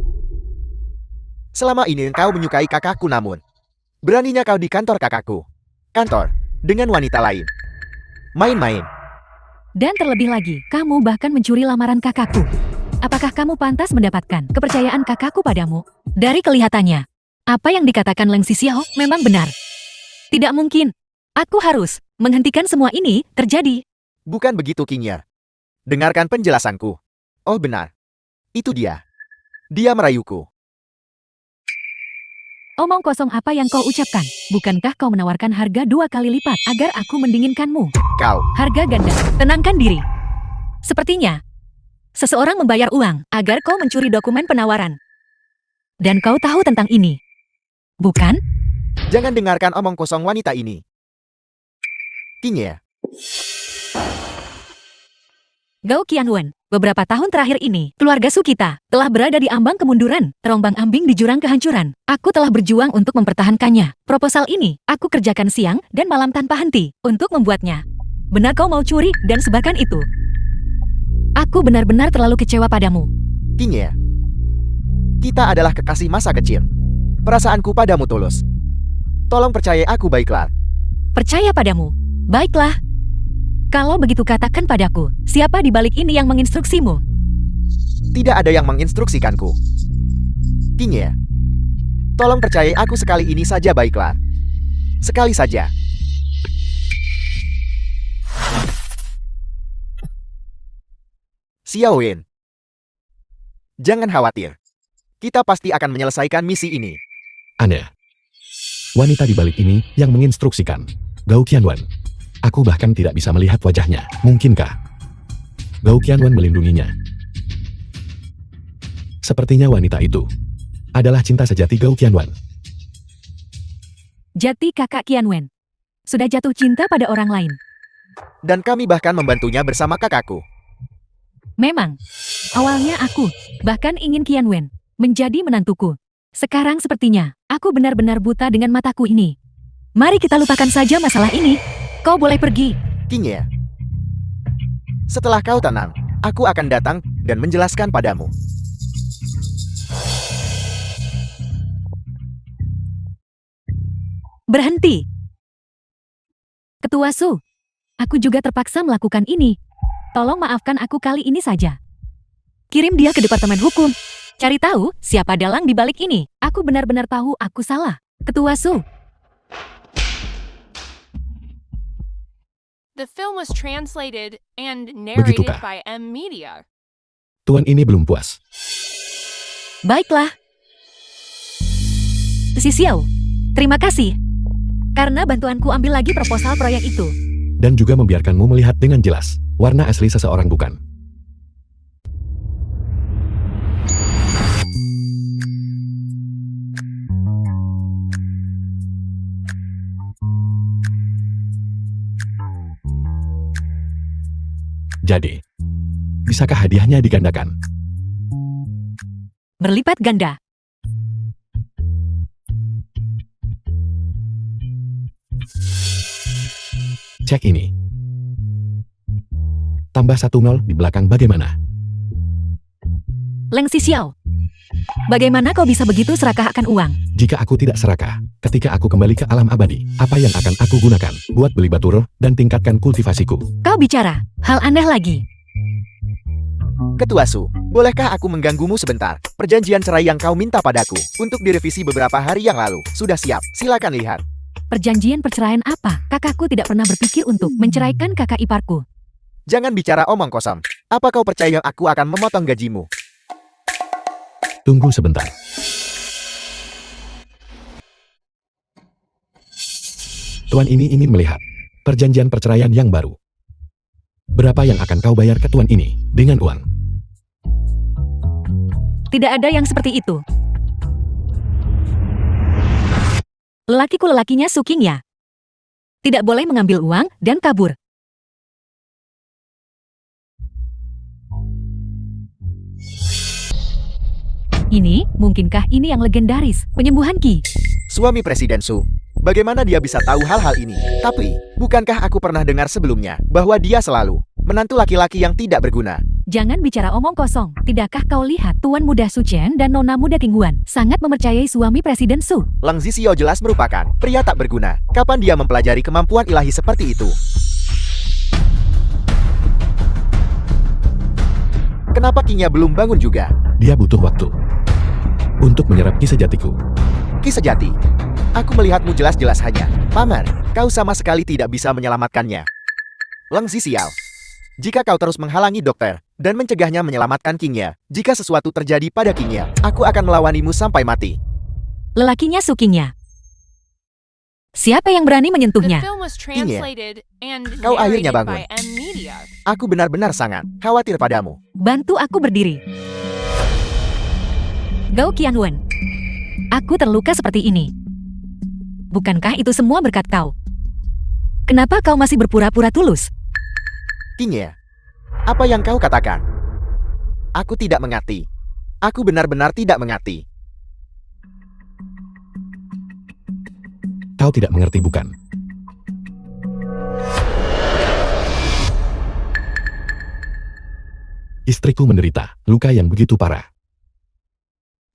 Selama ini engkau menyukai kakakku namun beraninya kau di kantor kakakku. Kantor dengan wanita lain. Main-main. Dan terlebih lagi, kamu bahkan mencuri lamaran kakakku. Apakah kamu pantas mendapatkan kepercayaan kakakku padamu? Dari kelihatannya, apa yang dikatakan Leng Xixiao memang benar. Tidak mungkin. Aku harus menghentikan semua ini terjadi. Bukan begitu, King Ye. Dengarkan penjelasanku. Oh benar. Itu dia. Dia merayuku. Omong kosong apa yang kau ucapkan? Bukankah kau menawarkan harga 2 kali lipat agar aku mendinginkanmu? Kau. Harga ganda. Tenangkan diri. Sepertinya, seseorang membayar uang agar kau mencuri dokumen penawaran. Dan kau tahu tentang ini. Bukan? Jangan dengarkan omong kosong wanita ini. King Ye. Gao Qianwen, beberapa tahun terakhir ini, keluarga Su kita telah berada di ambang kemunduran, terombang-ambing di jurang kehancuran. Aku telah berjuang untuk mempertahankannya. Proposal ini, aku kerjakan siang dan malam tanpa henti untuk membuatnya. Benar kau mau curi dan sebarkan itu? Aku benar-benar terlalu kecewa padamu. King Ye. Kita adalah kekasih masa kecil. Perasaanku padamu tulus. Tolong percaya aku, baiklah. Percaya padamu. Baiklah. Kalau begitu katakan padaku, siapa di balik ini yang menginstruksimu? Tidak ada yang menginstruksikanku. King Ye. Tolong percaya aku sekali ini saja, baiklah. Sekali saja. Xiao Wen. Jangan khawatir. Kita pasti akan menyelesaikan misi ini. Aneh. Wanita di balik ini yang menginstruksikan. Gao Qianwen. Aku bahkan tidak bisa melihat wajahnya. Mungkinkah Gao Qianwen melindunginya? Sepertinya wanita itu adalah cinta sejati Gao Qianwen. Jati kakak Qianwen. Sudah jatuh cinta pada orang lain. Dan kami bahkan membantunya bersama kakakku. Memang. Awalnya aku bahkan ingin Qianwen menjadi menantuku. Sekarang sepertinya aku benar-benar buta dengan mataku ini. Mari kita lupakan saja masalah ini. Kau boleh pergi. King Ye. Setelah kau tenang, aku akan datang dan menjelaskan padamu. Berhenti. Ketua Su, aku juga terpaksa melakukan ini. Tolong maafkan aku kali ini saja. Kirim dia ke Departemen Hukum. Cari tahu siapa dalang di balik ini. Aku benar-benar tahu aku salah. Ketua Su. The film was translated and narrated Begitukah? by M Media. Tuan ini belum puas. Baiklah. Xixiao, terima kasih. Karena bantuanku ambil lagi proposal proyek itu. Dan juga membiarkanmu melihat dengan jelas warna asli seseorang bukan. Jadi, bisakah hadiahnya digandakan? Berlipat ganda. Cek ini. Tambah 1-0 di belakang bagaimana? Leng Xixiao, bagaimana kau bisa begitu serakah akan uang? Jika aku tidak serakah, ketika aku kembali ke alam abadi, apa yang akan aku gunakan buat beli batu roh dan tingkatkan kultivasiku? Kau bicara hal aneh lagi. Ketua Su, bolehkah aku mengganggumu sebentar? Perjanjian cerai yang kau minta padaku untuk direvisi beberapa hari yang lalu sudah siap. Silakan lihat. Perjanjian perceraian apa? Kakakku tidak pernah berpikir untuk menceraikan kakak iparku. Jangan bicara omong kosong. Apa kau percaya aku akan memotong gajimu? Tunggu sebentar. Tuan ini ingin melihat perjanjian perceraian yang baru. Berapa yang akan kau bayar ke tuan ini dengan uang? Tidak ada yang seperti itu. Lelakiku lelakinya Su Qingya. Tidak boleh mengambil uang dan kabur. Ini, mungkinkah ini yang legendaris, penyembuhan Qi? Suami Presiden Su. Bagaimana dia bisa tahu hal-hal ini? Tapi, bukankah aku pernah dengar sebelumnya bahwa dia selalu menantu laki-laki yang tidak berguna? Jangan bicara omong kosong. Tidakkah kau lihat Tuan Muda Su Chen dan Nona Muda King Huan sangat mempercayai suami Presiden Su? Lang Zixio jelas merupakan pria tak berguna. Kapan dia mempelajari kemampuan ilahi seperti itu? Kenapa Qingya belum bangun juga? Dia butuh waktu untuk menyerap Qi sejatiku. Qi sejati. Aku melihatmu jelas-jelas hanya. Paman, kau sama sekali tidak bisa menyelamatkannya. Lang Zixio. Jika kau terus menghalangi dokter dan mencegahnya menyelamatkan Qingya, jika sesuatu terjadi pada Qingya, aku akan melawanimu sampai mati. Lelakinya Su Qingya. Siapa yang berani The menyentuhnya? film was translated and Kau akhirnya narrated bangun. by M Media. Aku benar-benar sangat khawatir padamu. Bantu aku berdiri. Gao Qianwen. Aku terluka seperti ini. Bukankah itu semua berkat kau? Kenapa kau masih berpura-pura tulus? Qingya, apa yang kau katakan? Aku tidak mengerti. Aku benar-benar tidak mengerti. Kau tidak mengerti bukan? Istriku menderita luka yang begitu parah.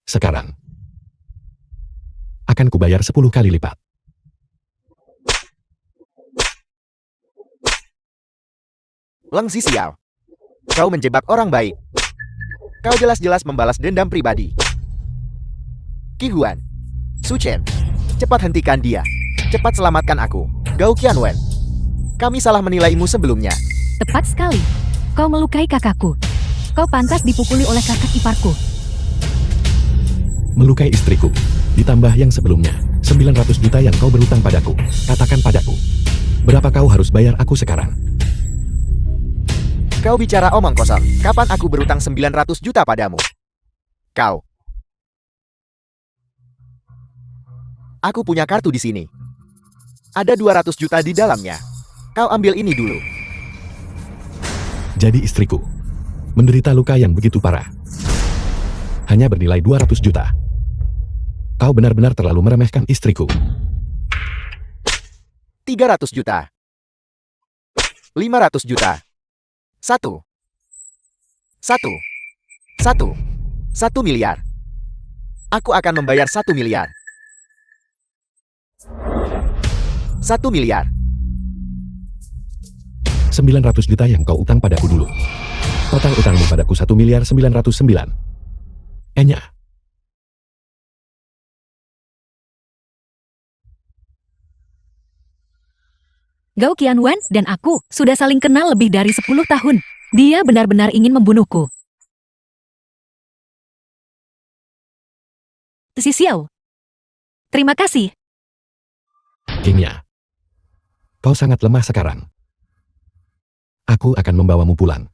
Sekarang, akan kubayar 10 kali lipat. Lang Zixio, kau menjebak orang baik. Kau jelas-jelas membalas dendam pribadi. Qi Huan, Su Chen, cepat hentikan dia. Cepat selamatkan aku. Gao Qianwen. Kami salah menilaimu sebelumnya. Tepat sekali. Kau melukai kakakku. Kau pantas dipukuli oleh kakak iparku. Melukai istriku, ditambah yang sebelumnya, 900 juta yang kau berutang padaku. Katakan padaku, berapa kau harus bayar aku sekarang? Kau bicara omong kosong. Kapan aku berutang 900 juta padamu? Kau. Aku punya kartu di sini. Ada 200 juta di dalamnya. Kau ambil ini dulu. Jadi istriku, menderita luka yang begitu parah. Hanya bernilai 200 juta. Kau benar-benar terlalu meremehkan istriku. 300 juta. 500 juta. 1 miliar. Aku akan membayar 1 miliar. 1 miliar. 900 juta yang kau utang padaku dulu. Total utangmu padaku 1 miliar 909. Enya. Gao Qianwen dan aku sudah saling kenal lebih dari 10 tahun. Dia benar-benar ingin membunuhku. Zixio. Terima kasih. Qingya, kau sangat lemah sekarang. Aku akan membawamu pulang.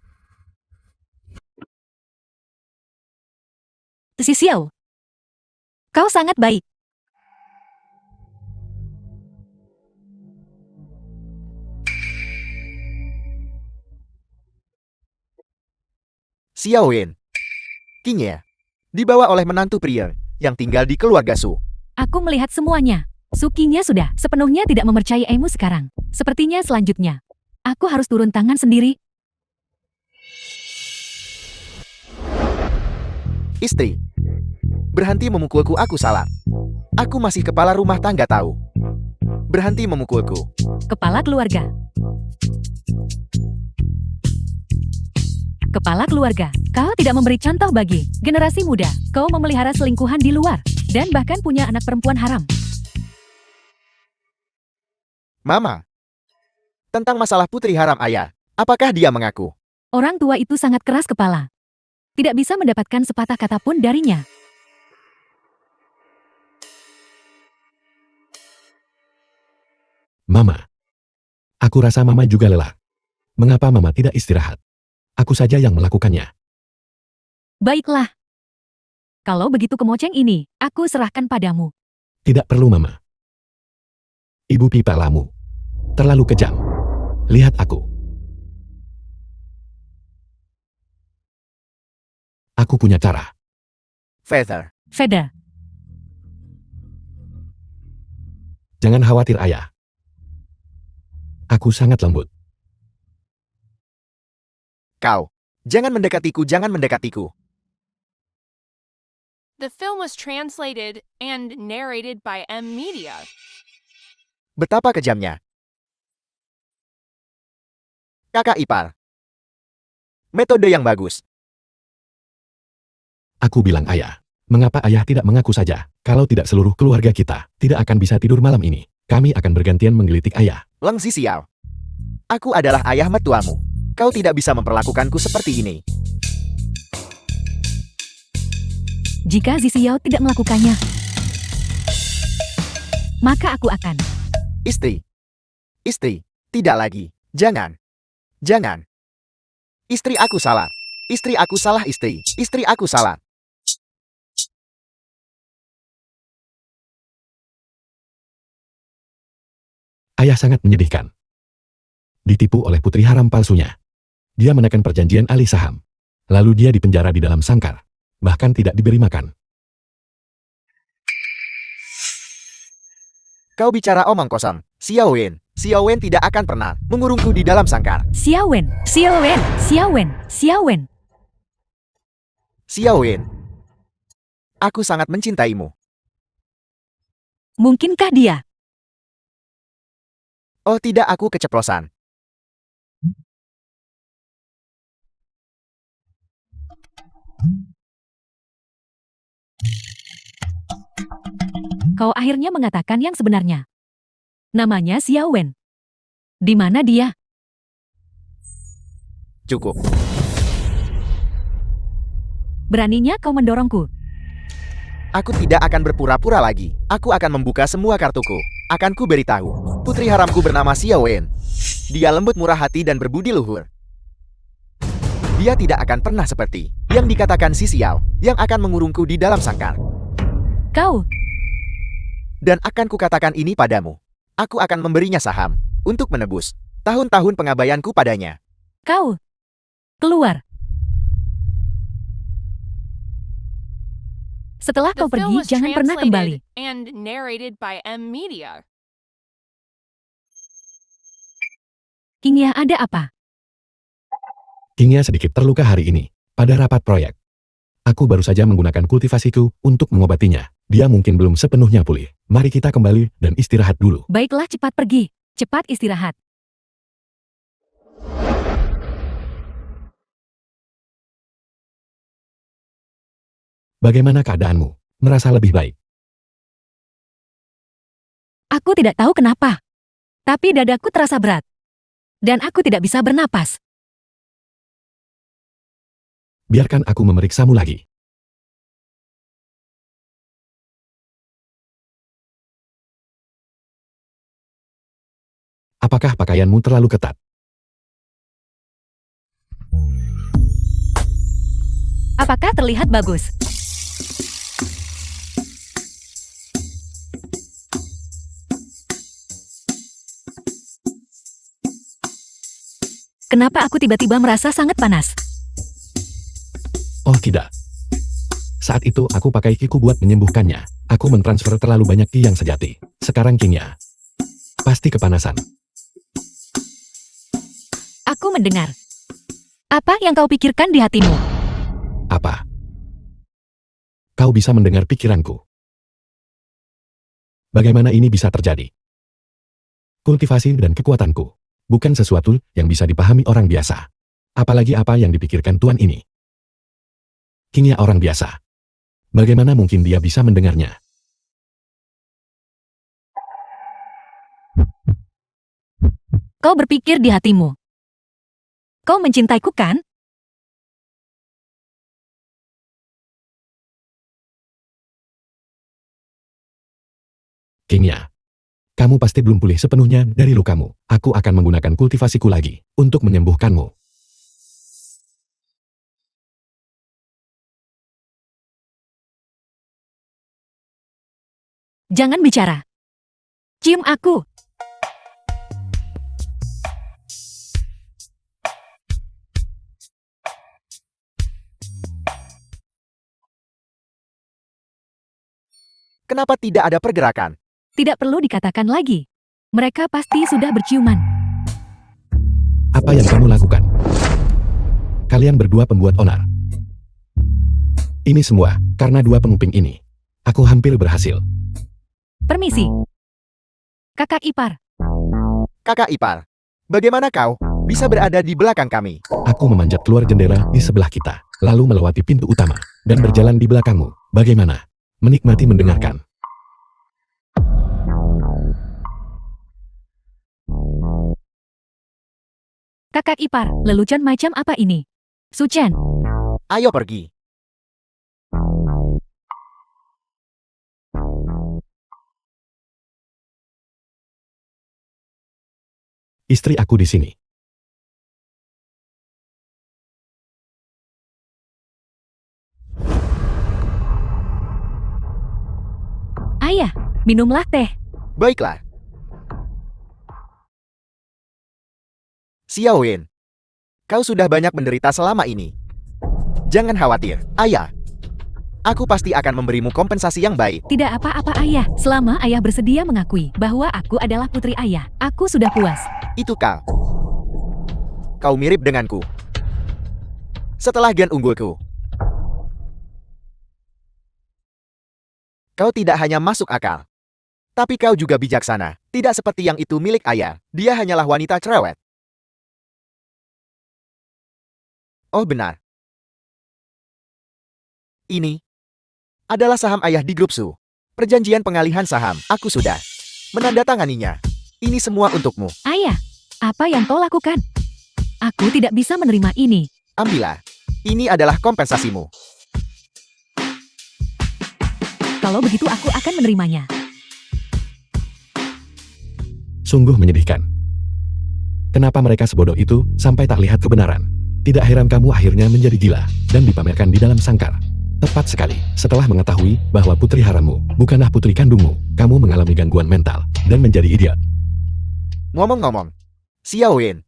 Zixio. Kau sangat baik. Xiao Wen. Qingya. Dibawa oleh menantu pria yang tinggal di keluarga Su. Aku melihat semuanya. Su Qingya sudah sepenuhnya tidak mempercayaimu sekarang. Sepertinya selanjutnya, aku harus turun tangan sendiri. Istri. Berhenti memukulku, aku salah. Aku masih kepala rumah tangga tahu. Berhenti memukulku. Kepala keluarga. Kepala keluarga, kau tidak memberi contoh bagi generasi muda. Kau memelihara selingkuhan di luar, dan bahkan punya anak perempuan haram. Mama. Tentang masalah putri haram ayah. Apakah dia mengaku? Orang tua itu sangat keras kepala. Tidak bisa mendapatkan sepatah kata pun darinya. Mama. Aku rasa Mama juga lelah. Mengapa Mama tidak istirahat? Aku saja yang melakukannya. Baiklah. Kalau begitu kemoceng ini, aku serahkan padamu. Tidak perlu Mama. Ibu pipa lamu. Terlalu kejam. Lihat aku. Aku punya cara. Feather. Feather. Jangan khawatir ayah. Aku sangat lembut. Kau. Jangan mendekatiku, jangan mendekatiku. The film was translated and narrated by M Media. Betapa kejamnya. Kakak ipar. Metode yang bagus. Aku bilang ayah. Mengapa ayah tidak mengaku saja? Kalau tidak seluruh keluarga kita tidak akan bisa tidur malam ini. Kami akan bergantian menggelitik ayah. Leng Zisiao. Aku adalah ayah mertuamu. Kau tidak bisa memperlakukanku seperti ini. Jika Zixiao tidak melakukannya, maka aku akan. Istri. Istri. Tidak lagi. Jangan. Jangan. Istri aku salah. Istri aku salah istri. Istri aku salah. Ayah sangat menyedihkan. Ditipu oleh putri haram palsunya. Dia menekan perjanjian alih saham. Lalu dia dipenjara di dalam sangkar. Bahkan tidak diberi makan. Kau bicara omong kosong. Xiao Wen. Xiao Wen tidak akan pernah mengurungku di dalam sangkar. Xiao Wen, Xiao Wen, Xiao Wen, Xiao Wen. Xiao Wen. Aku sangat mencintaimu. Mungkinkah dia? Oh tidak, aku keceplosan. Kau akhirnya mengatakan yang sebenarnya. Namanya Xiao Wen. Di mana dia? Cukup. Beraninya kau mendorongku. Aku tidak akan berpura-pura lagi. Aku akan membuka semua kartuku. Akan ku beritahu. Putri haramku bernama Xiao Wen. Dia lembut, murah hati, dan berbudi luhur. Dia tidak akan pernah seperti yang dikatakan si Xiao, yang akan mengurungku di dalam sangkar. Kau, Dan akan kukatakan ini padamu. Aku akan memberinya saham untuk menebus tahun-tahun pengabaianku padanya. kau. Keluar. Setelah The kau film pergi, was jangan pernah kembali. translated and narrated by M Media. Kingya, ada apa? Kingnya sedikit terluka hari ini. Pada rapat proyek. Aku baru saja menggunakan kultivasiku untuk mengobatinya. Dia mungkin belum sepenuhnya pulih. Mari kita kembali dan istirahat dulu. Baiklah, cepat pergi. Cepat istirahat. Bagaimana keadaanmu? Merasa lebih baik? Aku tidak tahu kenapa. Tapi dadaku terasa berat. Dan aku tidak bisa bernapas. Biarkan aku memeriksamu lagi. Apakah pakaianmu terlalu ketat? Apakah terlihat bagus? Kenapa aku tiba-tiba merasa sangat panas? Oh tidak. Saat itu aku pakai kiku buat menyembuhkannya. Aku mentransfer terlalu banyak ki yang sejati. Sekarang Kingnya pasti kepanasan. Aku mendengar. Apa yang kau pikirkan di hatimu? Apa? Kau bisa mendengar pikiranku. Bagaimana ini bisa terjadi? Kultivasi dan kekuatanku bukan sesuatu yang bisa dipahami orang biasa. Apalagi apa yang dipikirkan tuan ini. Kingnya orang biasa. Bagaimana mungkin dia bisa mendengarnya? Kau berpikir di hatimu. Kau mencintaiku kan? Kingnya, kamu pasti belum pulih sepenuhnya dari lukamu. Aku akan menggunakan kultivasiku lagi untuk menyembuhkanmu. Jangan bicara. Cium aku. Kenapa tidak ada pergerakan? Tidak perlu dikatakan lagi. Mereka pasti sudah berciuman. Apa yang kamu lakukan? Kalian berdua pembuat onar. Ini semua karena dua penguping ini. Aku hampir berhasil. Permisi. Kakak ipar. Kakak ipar, bagaimana kau bisa berada di belakang kami? Aku memanjat keluar jendela di sebelah kita, lalu melewati pintu utama, dan berjalan di belakangmu. Bagaimana? Menikmati mendengarkan. Kakak ipar, lelucon macam apa ini? Suchen, Ayo pergi. Istri aku di sini. ayah, minumlah teh. Baiklah. Xiaowen, kau sudah banyak menderita selama ini. Jangan khawatir, ayah. Aku pasti akan memberimu kompensasi yang baik. Tidak apa-apa ayah, selama ayah bersedia mengakui bahwa aku adalah putri ayah. Aku sudah puas. Itu kau. Kau mirip denganku. Setelah gen unggulku. Kau tidak hanya masuk akal. Tapi kau juga bijaksana. Tidak seperti yang itu milik ayah. Dia hanyalah wanita cerewet. Oh benar. Ini adalah saham ayah di grup Su. Perjanjian pengalihan saham. Aku sudah menandatanganinya. Ini semua untukmu. Ayah, apa yang kau lakukan? Aku tidak bisa menerima ini. Ambillah. Ini adalah kompensasimu. Kalau begitu aku akan menerimanya. Sungguh menyedihkan. Kenapa mereka sebodoh itu sampai tak lihat kebenaran? Tidak heran kamu akhirnya menjadi gila dan dipamerkan di dalam sangkar. Tepat sekali, setelah mengetahui bahwa putri harammu bukanlah putri kandungmu, kamu mengalami gangguan mental dan menjadi idiot. Ngomong-ngomong, Xiaowen,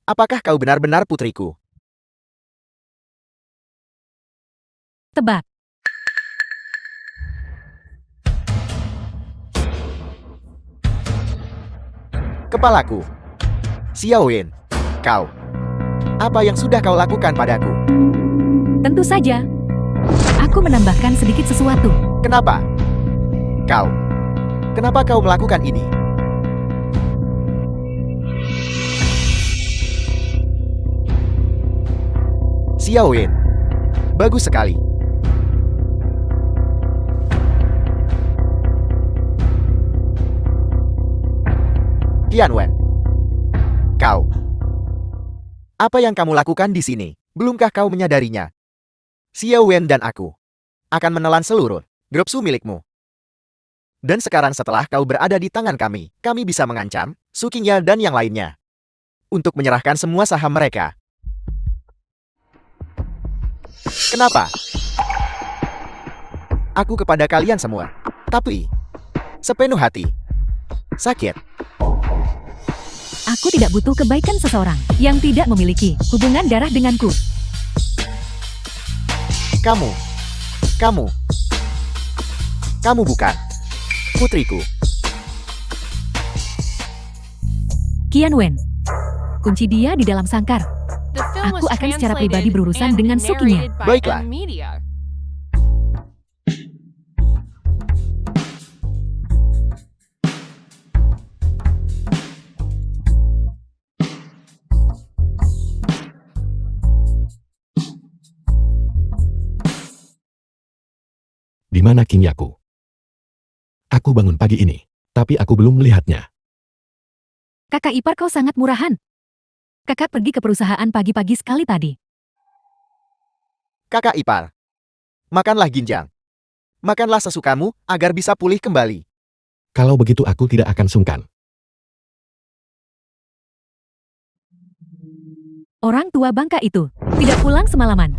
apakah kau benar-benar putriku? Tebak. Kepalaku. Xiaowen, kau. Apa yang sudah kau lakukan padaku? Tentu saja. Aku menambahkan sedikit sesuatu. Kenapa? Kau. Kenapa kau melakukan ini? Xiaowen. Bagus sekali. Tianwen. Kau. Apa yang kamu lakukan di sini? Belumkah kau menyadarinya? Xiaowen dan aku akan menelan seluruh grup Su milikmu. Dan sekarang setelah kau berada di tangan kami bisa mengancam Su Qingya dan yang lainnya untuk menyerahkan semua saham mereka. Kenapa? Aku kepada kalian semua, tapi sepenuh hati. Sakit. Aku tidak butuh kebaikan seseorang yang tidak memiliki hubungan darah denganku. Kamu bukan putriku. Qianwen, kunci dia di dalam sangkar. The film Aku was akan secara translated pribadi berurusan and dengan Sukinya. narrated by Baiklah. Media. Di mana Qingyaku? Aku bangun pagi ini, tapi aku belum melihatnya. Kakak ipar kau sangat murahan. Kakak pergi ke perusahaan pagi-pagi sekali tadi. Kakak ipar. Makanlah ginjang. Makanlah sesukamu agar bisa pulih kembali. Kalau begitu aku tidak akan sungkan. Orang tua bangka itu tidak pulang semalaman.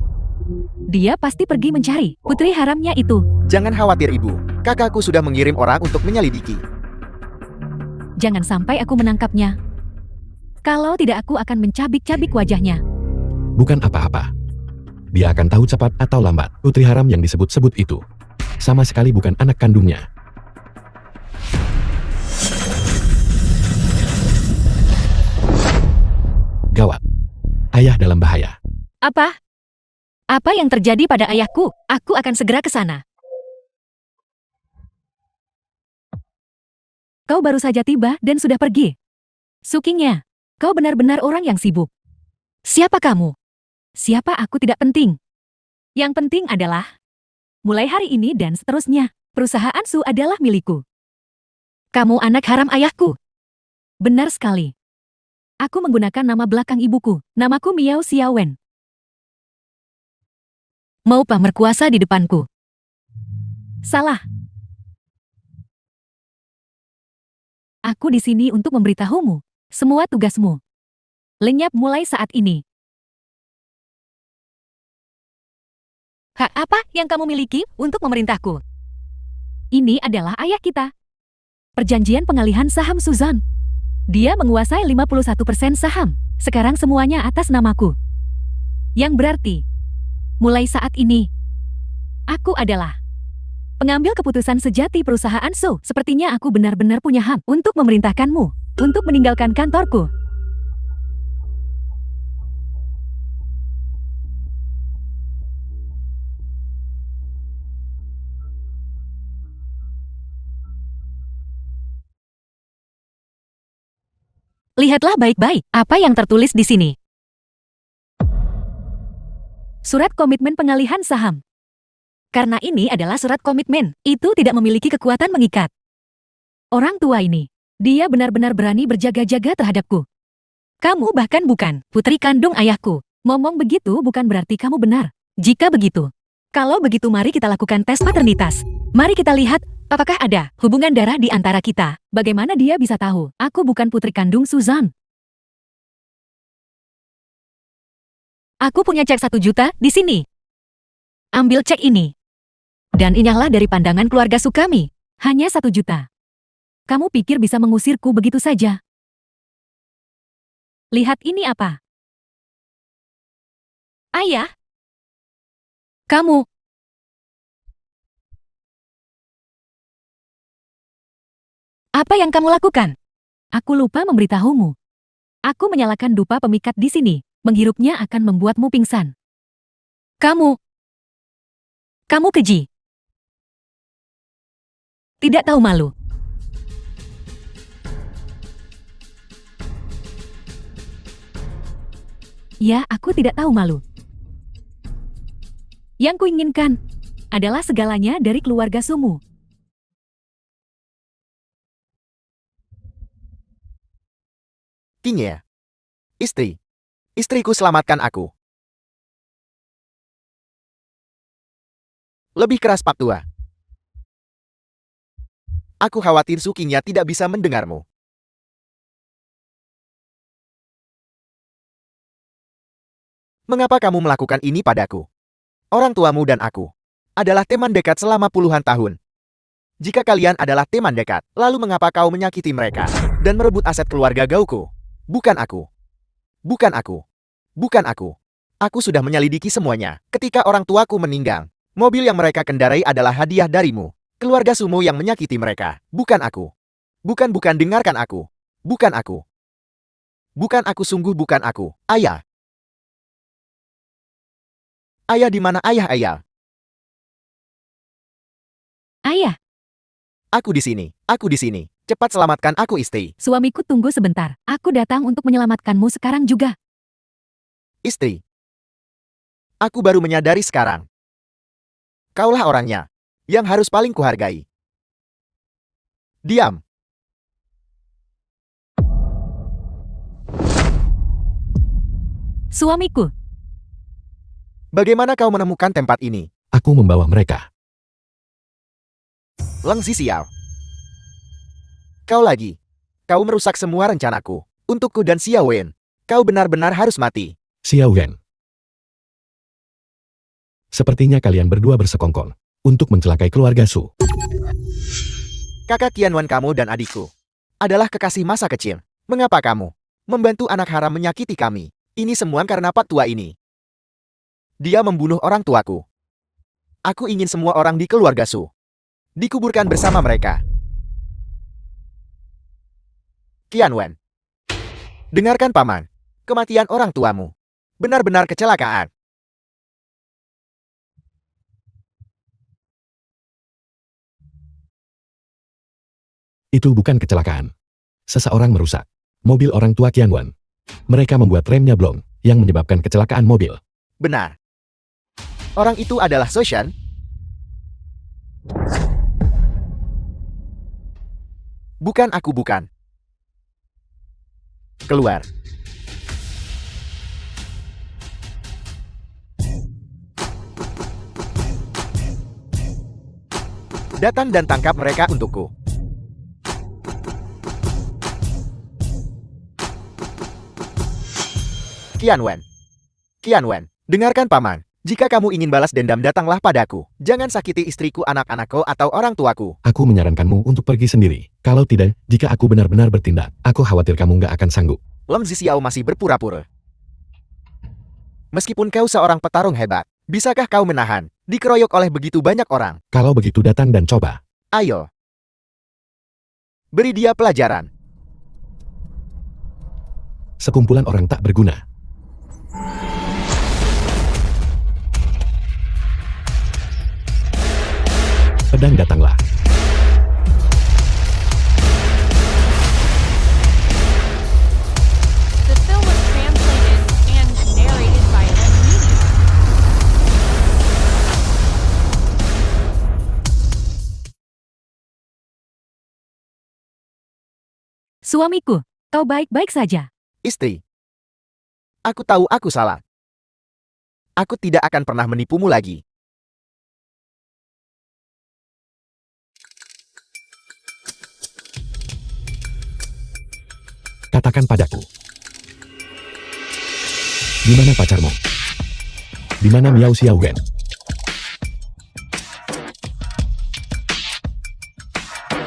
Dia pasti pergi mencari putri haramnya itu. Jangan khawatir ibu. Kakakku sudah mengirim orang untuk menyelidiki. Jangan sampai aku menangkapnya. Kalau tidak aku akan mencabik-cabik wajahnya. Bukan apa-apa. Dia akan tahu cepat atau lambat, putri haram yang disebut-sebut itu sama sekali bukan anak kandungnya. ayah dalam bahaya. Apa? Apa yang terjadi pada ayahku? Aku akan segera ke sana. Kau baru saja tiba dan sudah pergi. Sukinya, kau benar-benar orang yang sibuk. Siapa kamu? Siapa aku tidak penting. Yang penting adalah, mulai hari ini dan seterusnya, perusahaan Su adalah milikku. Kamu anak haram ayahku. Benar sekali. Aku menggunakan nama belakang ibuku. Namaku Miao Xiaowen. Mau pamer kuasa di depanku? Salah. Aku di sini untuk memberitahumu. Semua tugasmu lenyap mulai saat ini. Hak apa yang kamu miliki untuk memerintahku? Ini adalah ayah kita. Perjanjian pengalihan saham Suzon. Dia menguasai 51% saham. Sekarang semuanya atas namaku. Yang berarti, mulai saat ini, aku adalah pengambil keputusan sejati perusahaan Su. Sepertinya aku benar-benar punya hak untuk memerintahkanmu, untuk meninggalkan kantorku. Lihatlah baik-baik apa yang tertulis di sini. Surat komitmen pengalihan saham. Karena ini adalah surat komitmen, itu tidak memiliki kekuatan mengikat. Orang tua ini, dia benar-benar berani berjaga-jaga terhadapku. Kamu bahkan bukan putri kandung ayahku. Ngomong begitu bukan berarti kamu benar. Jika begitu, kalau begitu mari kita lakukan tes paternitas. Mari kita lihat, apakah ada hubungan darah di antara kita. Bagaimana dia bisa tahu aku bukan putri kandung Suzon? Aku punya cek 1 juta di sini. Ambil cek ini. Dan inilah dari pandangan keluarga Sukami. Hanya 1 juta. Kamu pikir bisa mengusirku begitu saja? Lihat ini apa? Ayah? Kamu? Apa yang kamu lakukan? Aku lupa memberitahumu. Aku menyalakan dupa pemikat di sini. Menghirupnya akan membuatmu pingsan. Kamu keji. Tidak tahu malu. Ya, aku tidak tahu malu. Yang kuinginkan adalah segalanya dari keluarga Sumu. King ya. Istriku selamatkan aku. Lebih keras Pak Tua. Aku khawatir Sukinya tidak bisa mendengarmu. Mengapa kamu melakukan ini padaku? Orang tuamu dan aku adalah teman dekat selama puluhan tahun. Jika kalian adalah teman dekat, lalu mengapa kau menyakiti mereka dan merebut aset keluarga Gauku? Bukan aku. Bukan aku. Bukan aku. Aku sudah menyelidiki semuanya. Ketika orang tuaku meninggal, mobil yang mereka kendarai adalah hadiah darimu. Keluarga Sumu yang menyakiti mereka. Bukan aku. Bukan dengarkan aku. Bukan aku. Bukan aku, sungguh bukan aku. Ayah. Ayah di mana ayah? Ayah, Aku di sini. Aku di sini. Cepat selamatkan aku, istri. suamiku tunggu sebentar. Aku datang untuk menyelamatkanmu sekarang juga. Istri. Aku baru menyadari sekarang. Kaulah orangnya yang harus paling kuhargai. Diam. Suamiku, Bagaimana kau menemukan tempat ini? Aku membawa mereka. Leng Xiao. Kau lagi. Kau merusak semua rencanaku. Untukku dan Xiao Wen. Kau benar-benar harus mati. Xiao Wen. Sepertinya kalian berdua bersekongkol untuk mencelakai keluarga Su. Kakak Qianwan kamu dan adikku adalah kekasih masa kecil. Mengapa kamu membantu anak haram menyakiti kami? Ini semua karena Pak Tua ini. Dia membunuh orang tuaku. Aku ingin semua orang di keluarga Su dikuburkan bersama mereka. Qianwan, dengarkan paman. Kematian orang tuamu Benar-benar kecelakaan. Itu bukan kecelakaan. Seseorang merusak mobil orang tua Qianwen. Mereka membuat remnya blong, yang menyebabkan kecelakaan mobil. Benar. Orang itu adalah Soshan. Bukan, aku bukan. Keluar. Datang dan tangkap mereka untukku. Qianwen. Qianwen, dengarkan paman. Jika kamu ingin balas dendam, datanglah padaku. Jangan sakiti istriku, anak-anakku, atau orang tuaku. Aku menyarankanmu untuk pergi sendiri. Kalau tidak, jika aku benar-benar bertindak, aku khawatir kamu nggak akan sanggup. Lem Zixiao masih berpura-pura. Meskipun kau seorang petarung hebat, bisakah kau menahan? Dikeroyok oleh begitu banyak orang. Kalau begitu datang dan coba. Ayo. Beri dia pelajaran. Sekumpulan orang tak berguna. Pedang datanglah. The film was translated and narrated by MV. Suamiku, kau baik-baik saja. Istri. Aku tahu aku salah. Aku tidak akan pernah menipumu lagi. Katakan padaku. Di mana pacarmu? Di mana Miao Xiaowen?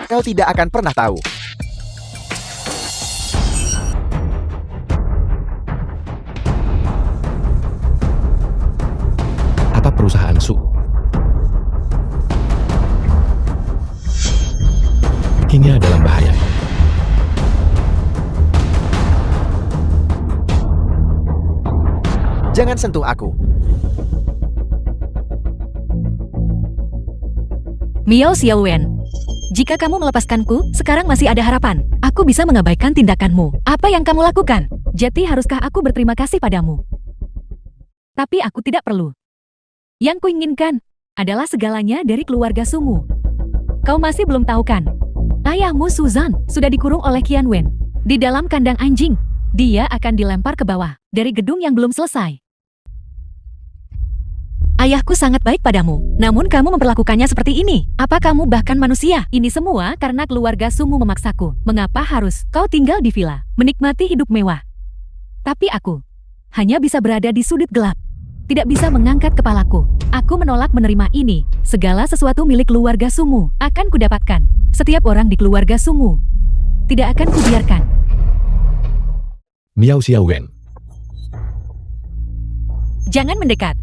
Kau tidak akan pernah tahu. Apa perusahaan Su? Kini dalam bahaya. Jangan sentuh aku. Miao Xiaowen, jika kamu melepaskanku, sekarang masih ada harapan. Aku bisa mengabaikan tindakanmu. Apa yang kamu lakukan? Jadi haruskah aku berterima kasih padamu? Tapi aku tidak perlu. Yang kuinginkan adalah segalanya dari keluarga Sumu. Kau masih belum tahu kan? Ayahmu Suzan sudah dikurung oleh Qianwen di dalam kandang anjing. Dia akan dilempar ke bawah dari gedung yang belum selesai. Ayahku sangat baik padamu, namun kamu memperlakukannya seperti ini. Apa kamu bahkan manusia? Ini semua karena keluarga Sumu memaksaku. Mengapa harus kau tinggal di villa, menikmati hidup mewah? Tapi aku hanya bisa berada di sudut gelap. Tidak bisa mengangkat kepalaku. Aku menolak menerima ini. Segala sesuatu milik keluarga Sumu akan kudapatkan. Setiap orang di keluarga Sumu tidak akan kubiarkan. Miao Xiaowen. Jangan mendekat.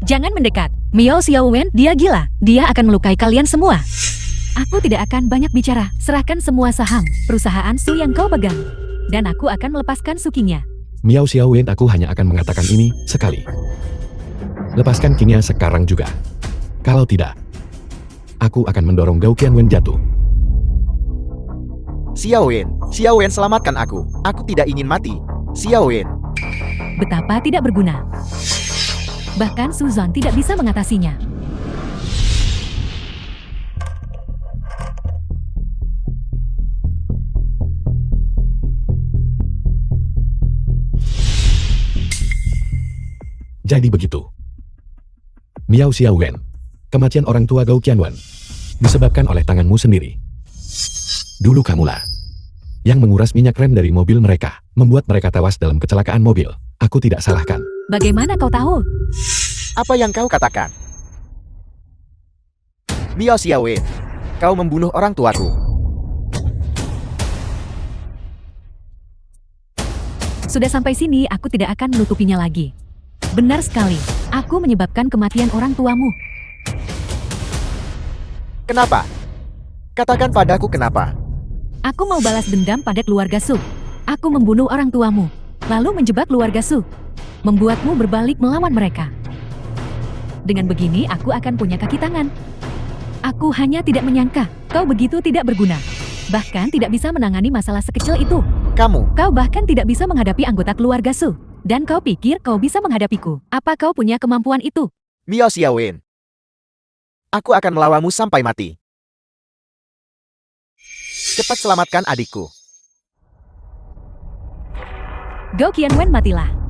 Jangan mendekat. Miao Xiaowen, dia gila. Dia akan melukai kalian semua. Aku tidak akan banyak bicara. Serahkan semua saham perusahaan Su yang kau pegang. Dan aku akan melepaskan Sukinya. Miao Xiaowen, aku hanya akan mengatakan ini sekali. Lepaskan Kinya sekarang juga. Kalau tidak, aku akan mendorong Gao Qianwen jatuh. Xiaowen, Xiaowen, selamatkan aku. Aku tidak ingin mati. Xiaowen. Betapa tidak berguna. Bahkan Suzan tidak bisa mengatasinya. Jadi begitu. Miao Xiaowen, kematian orang tua Gao Qianwen disebabkan oleh tanganmu sendiri. Dulu kamulah yang menguras minyak rem dari mobil mereka, membuat mereka tewas dalam kecelakaan mobil. Aku tidak salahkan. Bagaimana kau tahu? Apa yang kau katakan? Miao Xiaowen, kau membunuh orang tuaku. Sudah sampai sini, aku tidak akan menutupinya lagi. Benar sekali, aku menyebabkan kematian orang tuamu. Kenapa? Katakan padaku kenapa. Aku mau balas dendam pada keluarga Su. Aku membunuh orang tuamu. lalu menjebak keluarga Su. Membuatmu berbalik melawan mereka. Dengan begini aku akan punya kaki tangan. Aku hanya tidak menyangka kau begitu tidak berguna. Bahkan tidak bisa menangani masalah sekecil itu. Kamu, Kau bahkan tidak bisa menghadapi anggota keluarga Su. Dan kau pikir kau bisa menghadapiku. Apa kau punya kemampuan itu? Miao Xiaowen. Aku akan melawanmu sampai mati. Cepat selamatkan adikku. Gao Qianwen matilah.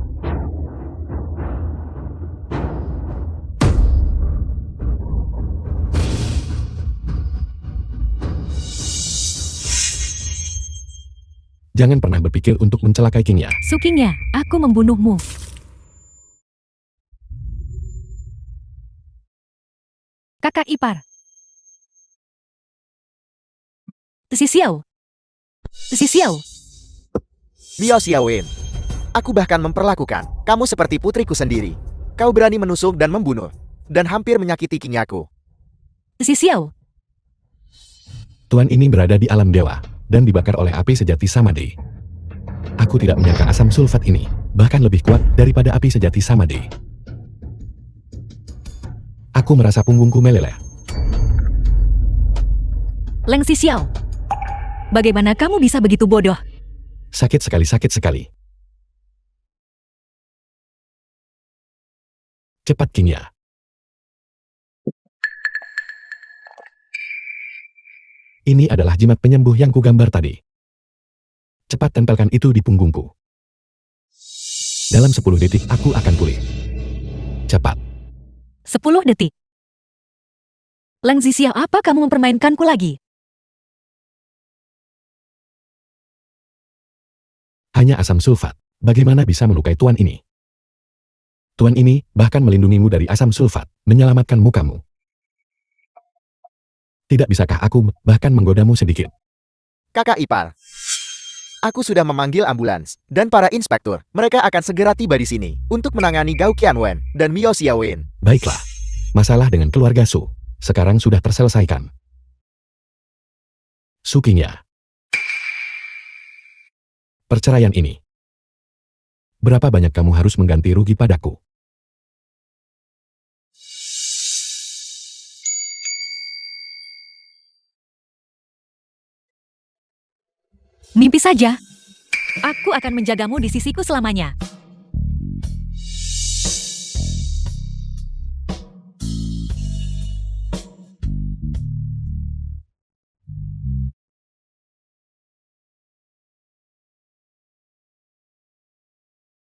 Jangan pernah berpikir untuk mencelakai Qingya. Su Qingya, aku membunuhmu. Kakak ipar. Tesi Xiao. Tesi Xiao. Miao Xiaowen. Aku bahkan memperlakukan kamu seperti putriku sendiri. Kau berani menusuk dan membunuh. Dan hampir menyakiti Qingyaku. Tesi Xiao. Tuan ini berada di alam dewa, dan dibakar oleh api sejati Samadhi. Aku tidak menyangka asam sulfat ini, bahkan lebih kuat daripada api sejati Samadhi. Aku merasa punggungku meleleh. Leng Xiao. Bagaimana kamu bisa begitu bodoh? Sakit sekali, sakit sekali. Cepat Qingya. Ini adalah jimat penyembuh yang kugambar tadi. Cepat tempelkan itu di punggungku. Dalam 10 detik aku akan pulih. Cepat. 10 detik. Leng Xiao, apa kamu mempermainkanku lagi? Hanya asam sulfat. Bagaimana bisa melukai tuan ini? Tuan ini bahkan melindungimu dari asam sulfat, menyelamatkan mukamu. Tidak bisakah aku bahkan menggodamu sedikit? Kakak ipar. Aku sudah memanggil ambulans dan para inspektur. Mereka akan segera tiba di sini untuk menangani Gao Qianwen dan Miao Xiaowen. Baiklah. Masalah dengan keluarga Su sekarang sudah terselesaikan. Su Qingya. Perceraian ini. Berapa banyak kamu harus mengganti rugi padaku? Mimpi saja. Aku akan menjagamu di sisiku selamanya.